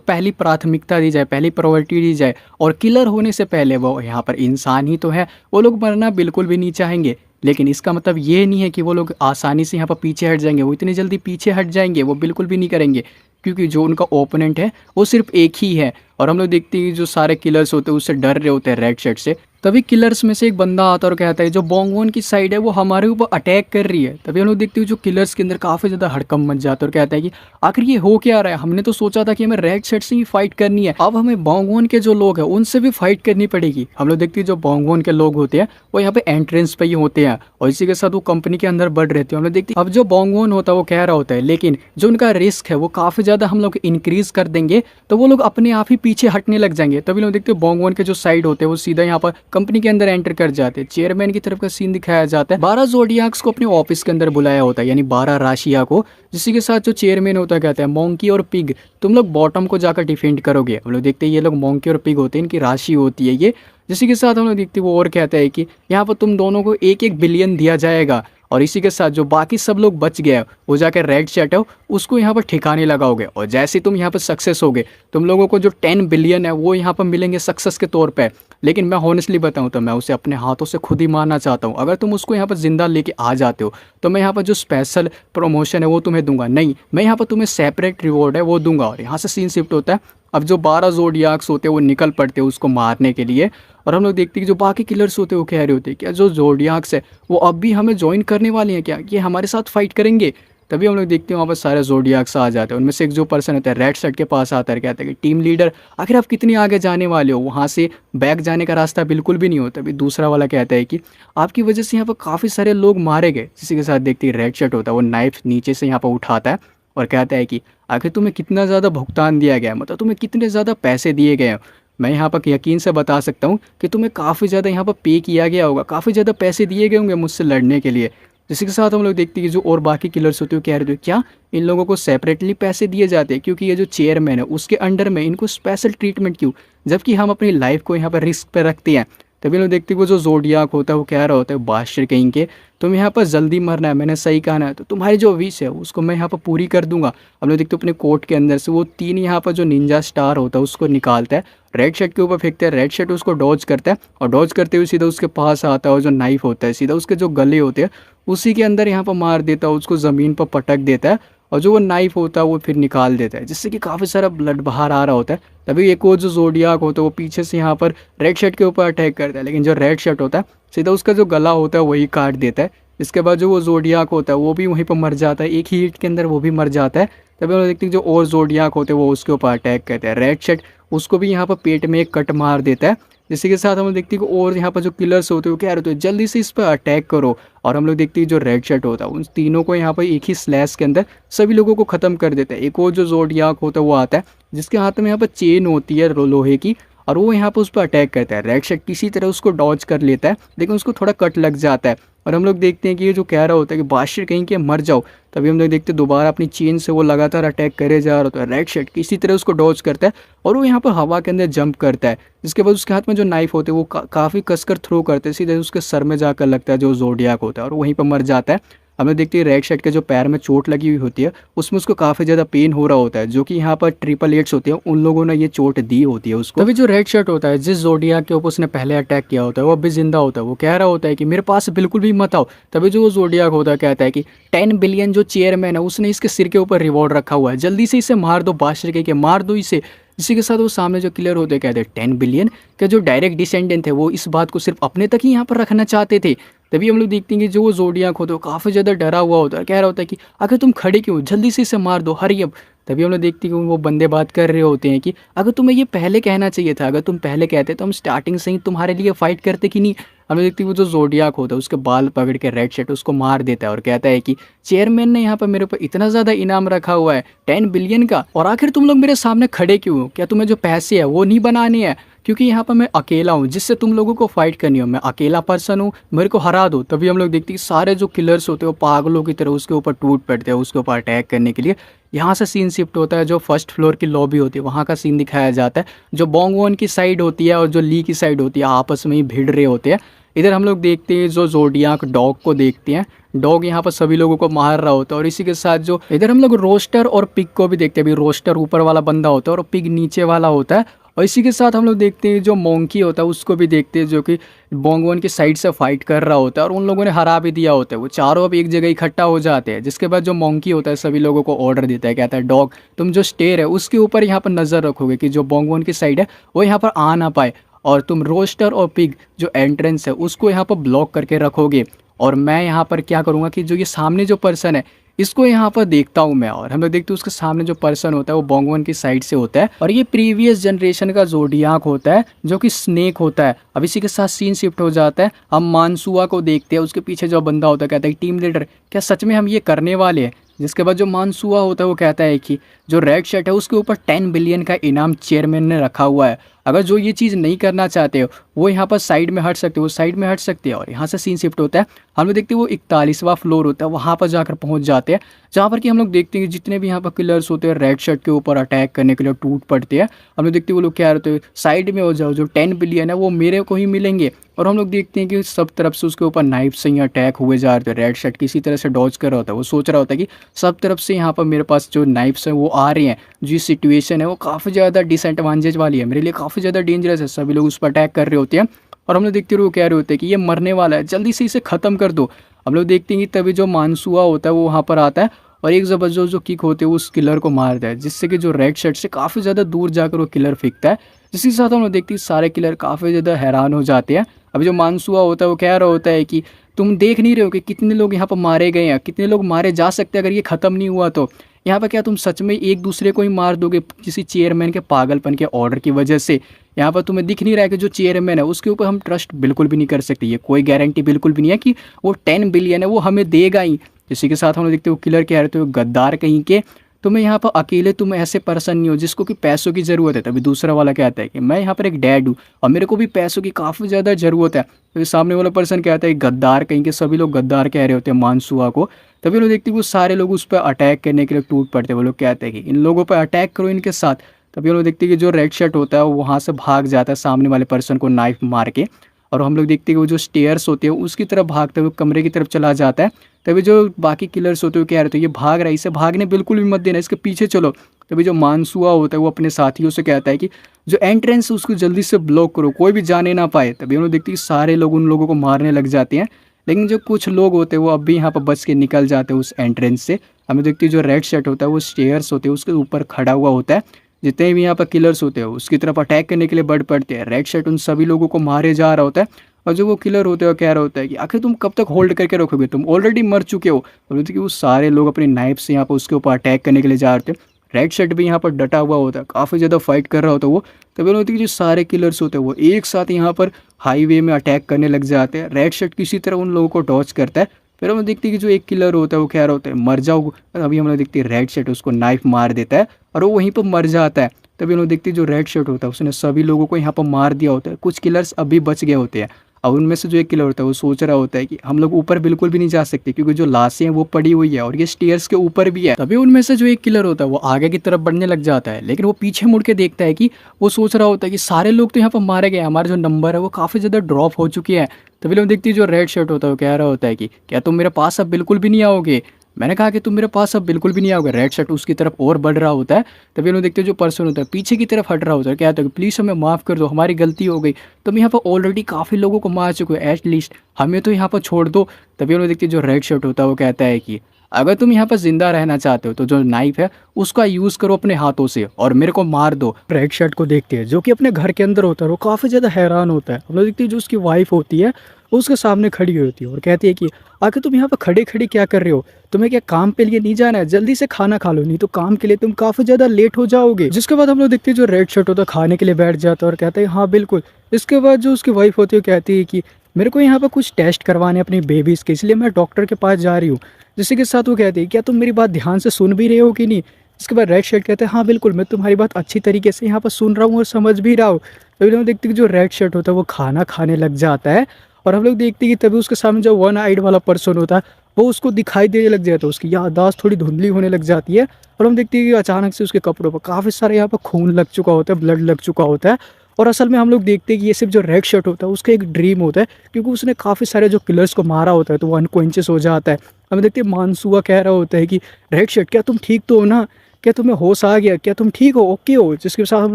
पहली प्राथमिकता दी जाए, पहली प्रायोरिटी दी जाए, और किलर होने से पहले वो यहाँ पर इंसान ही तो है, वो लोग मरना बिल्कुल भी नहीं चाहेंगे। लेकिन इसका मतलब ये नहीं है कि वो लोग आसानी से यहाँ पर पीछे हट जाएंगे, वो इतनी जल्दी पीछे हट जाएंगे वो बिल्कुल भी नहीं करेंगे, क्योंकि जो उनका ओपोनेंट है वो सिर्फ एक ही है। और हम लोग देखते हैं जो सारे किलर्स होते हैं उससे डर रहे होते हैं रेड शर्ट से। तभी किलर्स में से एक बंदा आता है और कहता है जो बोंगवॉन की साइड है वो हमारे ऊपर अटैक कर रही है। तभी हम लोग देखते हैं जो किलर्स के अंदर काफ़ी ज़्यादा हड़कंप मच जाता है और कहता है कि आखिर ये हो क्या रहा है, हमने तो सोचा था कि हमें रेड शर्ट से ही फाइट करनी है, अब हमें बोंगवॉन के जो लोग हैं उनसे भी फाइट करनी पड़ेगी। हम लोग देखते हैं जो बोंगवॉन के लोग होते हैं वो यहाँ पे एंट्रेंस पे ही होते हैं, और इसी के साथ वो कंपनी के अंदर बढ़ रहे थे। हम लोग देखते हैं अब जो बोंगवॉन होता है वो कह रहा होता है लेकिन जो उनका रिस्क है वो काफ़ी ज़्यादा हम लोग इंक्रीज कर देंगे तो वो लोग अपने आप ही पीछे हटने लग जाएंगे। तभी लोग देखते हैं बोंगवॉन के जो साइड होते हैं वो सीधा यहाँ पर कंपनी के अंदर एंटर कर जाते हैं। चेयरमैन की तरफ का सीन दिखाया जाता है। 12 जोडियाक्स को अपने ऑफिस के अंदर बुलाया होता है, यानी 12 राशिया को, जिसी के साथ जो चेयरमैन होता है कहता है मोंकी और पिग तुम लोग बॉटम को जाकर डिफेंड करोगे। हम लोग देखते हैं ये लोग मोंकी और पिग होते हैं, इनकी राशि होती है ये। जिसी के साथ हम लोग देखते हैं वो और कहता है कि यहाँ पर तुम दोनों को 1-1 बिलियन दिया जाएगा, और इसी के साथ जो बाकी सब लोग बच गए वो जाकर रेड शर्ट है उसको यहाँ पर ठिकाने लगाओगे, और जैसे तुम यहाँ पर सक्सेस होगे तुम लोगों को जो 10 बिलियन है वो यहाँ पर मिलेंगे सक्सेस के तौर पे। लेकिन मैं हॉनेस्टली बताऊँ तो मैं उसे अपने हाथों से खुद ही मारना चाहता हूँ। अगर तुम उसको यहाँ पर जिंदा लेके आ जाते हो तो मैं यहाँ पर जो स्पेशल प्रमोशन है वो तुम्हें दूंगा, नहीं मैं यहाँ पर तुम्हें सेपरेट रिवॉर्ड है वो दूंगा। और यहाँ से सीन शिफ्ट होता है। अब जो 12 जोडियाक्स होते हैं वो निकल पड़ते हैं उसको मारने के लिए, और हम लोग देखते हैं कि जो बाकी किलर्स होते हैं वो कह रहे होते हैं क्या जो जोडियाक्स है वो अब भी हमें ज्वाइन करने वाले हैं क्या, ये हमारे साथ फाइट करेंगे। तभी हम लोग देखते हैं वहाँ पर सारे जोडियाक्स आ जाते हैं। उनमें से एक जो पर्सन होता है रेड शर्ट के पास आता है, कहता है कि टीम लीडर आखिर आप कितनी आगे जाने वाले हो, वहाँ से बैक जाने का रास्ता बिल्कुल भी नहीं होता। अभी दूसरा वाला कहता है कि आपकी वजह से यहाँ पर काफ़ी सारे लोग मारे गए। इसी के साथ देखते हैं रेड शर्ट होता है वो नाइफ नीचे से यहाँ पर उठाता है और कहता है कि आखिर तुम्हें कितना ज़्यादा भुगतान दिया गया, मतलब तुम्हें कितने ज़्यादा पैसे दिए गए हैं। मैं यहाँ पर यकीन से बता सकता हूँ कि तुम्हें काफ़ी ज़्यादा यहाँ पर पे किया गया होगा, काफ़ी ज़्यादा पैसे दिए गए होंगे मुझसे लड़ने के लिए। जिसके साथ हम लोग देखते हैं कि जो और बाकी किलर्स होते हैं कह रहे थे क्या इन लोगों को सेपरेटली पैसे दिए जाते हैं, क्योंकि ये जो चेयरमैन है उसके अंडर में इनको स्पेशल ट्रीटमेंट क्यों, जबकि हम अपनी लाइफ को यहाँ पर रिस्क पर रखते हैं। तभी लोग देखते हैं वो जो जोडियाक होता है वो कह रहा होता है बादशाह कहीं के तुम यहाँ पर जल्दी मरना है, मैंने सही कहा ना, तो तुम्हारी जो विश है उसको मैं यहाँ पर पूरी कर दूंगा। हम लोग देखते हैं अपने कोर्ट के अंदर से वो 3 यहाँ पर जो निंजा स्टार होता है उसको निकालता है, रेड शर्ट के ऊपर फेंकता है, रेड शर्ट उसको डॉज करता है, और डॉज करते हुए सीधा उसके पास आता है और जो नाइफ होता है सीधा उसके जो गले होते हैं उसी के अंदर यहाँ पर मार देता है, उसको ज़मीन पर पटक देता है, और जो वो नाइफ होता है वो फिर निकाल देता है, जिससे कि काफ़ी सारा ब्लड बाहर आ रहा होता है। तभी एक और जो जोडियाक होता है वो पीछे से यहाँ पर रेड शर्ट के ऊपर अटैक करता है, लेकिन जो रेड शर्ट होता है सीधा उसका जो गला होता है वही काट देता है। इसके बाद जो वो जोडियाक होता है वो भी वहीं पर मर जाता है, एक ही हिट के अंदर वो भी मर जाता है। तभी हम लोग देखते हैं जो और जोडियाक होते हैं वो उसके ऊपर अटैक करते हैं, रेड शर्ट उसको भी यहाँ पर पेट में एक कट मार देता है। जिसके के साथ हम लोग देखते हैं कि और यहाँ पर जो किलर्स होते हैं वो कह रहे होते हैं जल्दी से इस पर अटैक करो, और हम लोग देखते हैं जो रेड शर्ट होता है उन तीनों को यहाँ पर एक ही स्लैश के अंदर सभी लोगों को ख़त्म कर देता है। एक और जो जोडियाक होता है वो आता है जिसके हाथ में यहाँ पर चेन होती है लोहे की, और वो यहाँ पर उस पर अटैक करता है। रेड शर्ट किसी तरह उसको डॉज कर लेता है, लेकिन उसको थोड़ा कट लग जाता है, और हम लोग देखते हैं कि ये जो कह रहा होता है कि बादशाह कहीं के मर जाओ। तभी हम लोग देखते हैं दोबारा अपनी चेन से वो लगातार अटैक करे जा रहा होता है। रेड शर्ट किसी तरह उसको डॉज करता है और वो यहाँ पर हवा के अंदर जंप करता है, जिसके बाद उसके हाथ में जो नाइफ होते हैं वो काफ़ी कसकर थ्रो करते हैं, सीधे उसके सर में जाकर लगता है जो जोडियाक होता है, और वहीं पर मर जाता है। हम लोग देखते हैं रेड शर्ट के जो पैर में चोट लगी हुई होती है उसमें उसको काफ़ी ज़्यादा पेन हो रहा होता है, जो कि यहाँ पर ट्रिपल एट्स होते हैं उन लोगों ने ये चोट दी होती है उसको। तभी जो रेड शर्ट होता है जिस जोडियाक के ऊपर उसने पहले अटैक किया होता है वो अभी जिंदा होता है, वो कह रहा होता है कि मेरे पास बिल्कुल भी मत आओ। तभी जो वो जोडियाक होता है कहता है कि 10 बिलियन जो चेयरमैन है उसने इसके सिर के ऊपर रिवॉर्ड रखा हुआ है, जल्दी से इसे मार दो, बादशाह के मार दो इसे। इसी के साथ वो सामने जो किलर होते हैं कहते हैं 10 बिलियन के जो डायरेक्ट डिसेंडेंट थे वो इस बात को सिर्फ अपने तक ही यहाँ पर रखना चाहते थे। तभी हम लोग देखते हैं कि जो वो जोडियाक होता है वो काफ़ी ज़्यादा डरा हुआ होता है, कह रहा होता है कि अगर तुम खड़े क्यों, जल्दी से इसे मार दो, हरी अब। तभी हम लोग देखते हैं कि वो बंदे बात कर रहे होते हैं कि अगर तुम्हें ये पहले कहना चाहिए था, अगर तुम पहले कहते तो हम स्टार्टिंग से ही तुम्हारे लिए फाइट करते कि नहीं। हम लोग देखते हैं वो जो जोडियाक होता है उसके बाल पकड़ के रेड शर्ट उसको मार देता है और कहता है कि चेयरमैन ने यहाँ पर मेरे ऊपर इतना ज़्यादा इनाम रखा हुआ है 10 बिलियन का, और आखिर तुम लोग मेरे सामने खड़े क्यों हो, क्या तुम्हें जो पैसे है वो नहीं बनाने हैं, क्योंकि यहाँ पर मैं अकेला हूँ जिससे तुम लोगों को फाइट करनी हो, मैं अकेला पर्सन हूँ, मेरे को हरा दो। तभी हम लोग देखते हैं सारे जो किलर्स होते हैं वो पागलों की तरह उसके ऊपर टूट पड़ते हैं उसके ऊपर अटैक करने के लिए। यहाँ से सीन शिफ्ट होता है, जो फर्स्ट फ्लोर की लॉबी होती है वहाँ का सीन दिखाया जाता है, जो बोंगवॉन की साइड होती है और जो ली की साइड होती है आपस में ही भिड़ रहे होते हैं। इधर हम लोग देखते हैं जो जोडियाक डॉग को देखते हैं, डॉग यहाँ पर सभी लोगों को मार रहा होता है, और इसी के साथ जो इधर हम लोग रोस्टर और पिग को भी देखते हैं। अभी रोस्टर ऊपर वाला बंदा होता है और पिग नीचे वाला होता है, और इसी के साथ हम लोग देखते हैं जो मोंकी होता है उसको भी देखते हैं जो कि बोंगवन की साइड से फाइट कर रहा होता है और उन लोगों ने हरा भी दिया होता है। वो चारों अब एक जगह इकट्ठा हो जाते हैं, जिसके बाद जो मोंकी होता है सभी लोगों को ऑर्डर देता है, कहता है डॉग तुम जो स्टेयर है उसके ऊपर यहाँ पर नज़र रखोगे कि जो बोंगवन की साइड है वो यहाँ पर आ ना पाए, और तुम रोस्टर और पिग जो एंट्रेंस है उसको यहाँ पर ब्लॉक करके रखोगे, और मैं यहाँ पर क्या करूँगा कि जो ये सामने जो पर्सन है इसको यहाँ पर देखता हूँ मैं। और हम लोग देखते हैं उसके सामने जो पर्सन होता है वो बोंगवन की साइड से होता है, और ये प्रीवियस जनरेशन का जोडियाक होता है जो कि स्नेक होता है। अब इसी के साथ सीन शिफ्ट हो जाता है, हम मानसुआ को देखते हैं, उसके पीछे जो बंदा होता है कहता है टीम लीडर क्या सच में हम ये करने वाले हैं। जिसके बाद जो मानसुआ होता है वो कहता है कि जो रेड शर्ट है उसके ऊपर 10 बिलियन का इनाम चेयरमैन ने रखा हुआ है, अगर जो ये चीज़ नहीं करना चाहते हो वो यहाँ पर साइड में हट सकते हो, वो साइड में हट सकते हैं। और यहाँ से सीन शिफ्ट होता है, हम लोग देखते हैं वो 41वां फ्लोर होता है, वहाँ पर जाकर पहुँच जाते हैं, जहाँ पर कि हम लोग देखते हैं कि जितने भी यहाँ पर किलर्स होते हैं रेड शर्ट के ऊपर अटैक करने के लिए टूट पड़ते हैं। हम लोग देखते हैं वो लोग क्या रहते हैं साइड में हो जाओ, जो 10 बिलियन है वो मेरे को ही मिलेंगे। और हम लोग देखते हैं कि सब तरफ से उसके ऊपर नाइफ से ही अटैक हुए जा रहे थे। रेड शर्ट किसी तरह से डॉज कर रहा होता है, वो सोच रहा होता है कि सब तरफ से यहाँ पर मेरे पास जो नाइफ्स हैं वो आ रहे हैं, जो सिचुएशन है वो काफ़ी ज़्यादा डिसएडवांटेज वाली है, मेरे लिए काफ़ी ज़्यादा डेंजरस है, सभी लोग उस पर अटैक कर रहे होते हैं। और हम लोग देखते रहो कह रहे होते हैं कि ये मरने वाला है, जल्दी से इसे ख़त्म कर दो। हम लोग देखते हैं कि तभी जो मानसुआ होता है वो वहाँ पर आता है और एक ज़बरदस्त जो किक होते है वो उस किलर को मारता है, जिससे कि जो रेड शर्ट से काफ़ी ज़्यादा दूर जाकर वो किलर फेंकता है। जिसके साथ हम लोग देखते हैं सारे किलर काफ़ी ज़्यादा हैरान हो जाते हैं। अभी जो मानसुआ होता है वो कह रहा होता है कि तुम देख नहीं रहे हो कि कितने लोग यहाँ पर मारे गए हैं, कितने लोग मारे जा सकते हैं अगर ये ख़त्म नहीं हुआ तो। यहाँ पर क्या तुम सच में एक दूसरे को ही मार दोगे किसी चेयरमैन के पागलपन के ऑर्डर की वजह से? यहाँ पर तुम्हें दिख नहीं रहा है कि जो चेयरमैन है उसके ऊपर हम ट्रस्ट बिल्कुल भी नहीं कर सकते, ये कोई गारंटी बिल्कुल भी नहीं है कि वो 10 बिलियन है वो हमें देगा ही। इसी के साथ हम लोग देखते हो किलर कह रहे थे गद्दार कहीं के, तुम्हें यहाँ पर अकेले तुम ऐसे पर्सन नहीं हो जिसको कि पैसों की ज़रूरत है। तभी दूसरा वाला कहता है कि मैं यहाँ पर एक डैड हूँ और मेरे को भी पैसों की काफ़ी ज़्यादा ज़रूरत है। तो सामने वाला पर्सन कहता है गद्दार कहीं के, सभी लोग गद्दार कह रहे होते हैं मानसुआ को। तभी लोग देखते हैं वो सारे लोग उस पर अटैक करने के लिए टूट पड़ते हैं, वो लोग कहते हैं कि इन लोगों पर अटैक करो इनके साथ। तभी हम लोग देखते हैं कि जो रेड शर्ट होता है वो वहाँ से भाग जाता है सामने वाले पर्सन को नाइफ मार के, और हम लोग देखते हैं कि वो जो स्टेयर्स होते हैं उसकी तरफ भागते हुए कमरे की तरफ चला जाता है। तभी जो बाकी किलर्स होते हैं कह रहे थे ये भाग रहा है, इसे भागने बिल्कुल भी मत देना, इसके पीछे चलो। तभी जो मानसुआ होता है वो अपने साथियों से कहता है कि जो एंट्रेंस है उसको जल्दी से ब्लॉक करो, कोई भी जाने ना पाए। तभी हम लोग देखते हैं कि सारे लोग उन लोगों को मारने लग जाते हैं, लेकिन जो कुछ लोग होते हैं वो अब भी यहाँ पर बच के निकल जाते हैं उस एंट्रेंस से। हमें देखते हैं जो रेड शर्ट होता है वो स्टेयर्स होते हैं उसके ऊपर खड़ा हुआ होता है, जितने भी यहाँ पर किलर्स होते हैं उसकी तरफ अटैक करने के लिए बढ़ पड़ते हैं। रेड शर्ट उन सभी लोगों को मारे जा रहा होता है, और जो वो किलर होते हैं वो कह रहा होता है कि आखिर तुम कब तक होल्ड करके रखोगे, तुम ऑलरेडी मर चुके हो। और कि वो सारे लोग अपनी नाइफ से यहाँ पर उसके ऊपर अटैक करने के लिए जा रहे थे। रेड शर्ट भी यहाँ पर डटा हुआ होता है, काफ़ी ज़्यादा फाइट कर रहा होता है वो। तभी होती है कि जो सारे किलर्स होते हैं वो एक साथ यहाँ पर हाईवे में अटैक करने लग जाते हैं। रेड शर्ट किसी तरह उन लोगों को डॉच करता है। फिर हम देखते हैं कि जो एक किलर होता है वो कह रहा होता है मर जाओ। अभी हम लोग देखते हैं रेड शर्ट उसको नाइफ मार देता है और वो वहीं पर मर जाता है। तभी हम लोग देखते हैं जो रेड शर्ट होता है उसने सभी लोगों को यहाँ पर मार दिया होता है, कुछ किलर्स अभी बच गए होते हैं। अब उनमें से जो एक किलर होता है वो सोच रहा होता है कि हम लोग ऊपर बिल्कुल भी नहीं जा सकते क्योंकि जो लाशें हैं वो पड़ी हुई है और ये स्टेयर्स के ऊपर भी है। तभी उनमें से जो एक किलर होता है वो आगे की तरफ बढ़ने लग जाता है, लेकिन वो पीछे मुड़ के देखता है कि वो सोच रहा होता है कि सारे लोग तो यहाँ पर मारे गए, हमारे जो नंबर है वो काफ़ी ज़्यादा ड्रॉप हो चुके हैं। तभी लोग देखती है जो रेड शर्ट होता है वो कह रहा होता है कि क्या तुम मेरे पास अब बिल्कुल भी नहीं आओगे। मैंने कहा कि तुम मेरे पास अब बिल्कुल भी नहीं आओगे। रेड शर्ट उसकी तरफ और बढ़ रहा होता है। तभी लोग देखते हो जो पर्सन होता है पीछे की तरफ हट रहा होता है, कहता है कि प्लीज़ हमें माफ़ कर दो, हमारी गलती हो गई, तुम यहाँ पर ऑलरेडी काफ़ी लोगों को मार चुके हो, एटलीस्ट हमें तो यहाँ पर छोड़ दो। तभी लोग देखते जो रेड शर्ट होता है वो कहता है कि अगर तुम यहाँ पर जिंदा रहना चाहते हो तो जो नाइफ है उसका यूज़ करो अपने हाथों से और मेरे को मार दो। रेड शर्ट को देखते हैं जो कि अपने घर के अंदर होता है, वो काफ़ी ज़्यादा हैरान होता है। हम लोग देखते हैं जो उसकी वाइफ होती है वो उसके सामने खड़ी होती है और कहती है कि आखिर तुम यहाँ पर खड़े खड़े क्या कर रहे हो, तुम्हें क्या काम पे लिए नहीं जाना है, जल्दी से खाना खा लो, नहीं तो काम के लिए तुम काफ़ी ज़्यादा लेट हो जाओगे। जिसके बाद हम लोग देखते हैं जो रेड शर्ट होता है खाने के लिए बैठ जाता है और कहता है हाँ बिल्कुल। इसके बाद जो उसकी वाइफ होती है कहती है कि मेरे को यहाँ पर कुछ टेस्ट करवाने अपनी बेबीज़ के, इसलिए मैं डॉक्टर के पास जा रही हूँ। जिसके के साथ वो कहती है क्या तुम मेरी बात ध्यान से सुन भी रहे हो कि नहीं। इसके बाद रेड शर्ट कहते हैं हाँ बिल्कुल, मैं तुम्हारी बात अच्छी तरीके से यहाँ पर सुन रहा हूँ और समझ भी रहा हूँ। तभी हम देखते हैं कि जो रेड शर्ट होता है वो खाना खाने लग जाता है और हम लोग देखते हैं कि तभी उसके सामने जो वन आइड वाला पर्सन होता है वो उसको दिखाई देने लग जाता है, उसकी याददाश्त थोड़ी धुंधली होने लग जाती है और हम देखते हैं कि अचानक से उसके कपड़ों पर काफ़ी सारे यहाँ पर खून लग चुका होता है, ब्लड लग चुका होता है। और असल में हम लोग देखते हैं कि ये सिर्फ जो रेड शर्ट होता है उसका एक ड्रीम होता है, क्योंकि उसने काफ़ी सारे जो किलर्स को मारा होता है तो वो अनकॉन्शियस हो जाता है। हमें देखते हैं मानसूआ कह रहा होता है कि रेड शर्ट क्या तुम ठीक तो हो ना, क्या तुम्हें होश आ गया, क्या तुम ठीक हो, ओके हो। जिसके साथ हम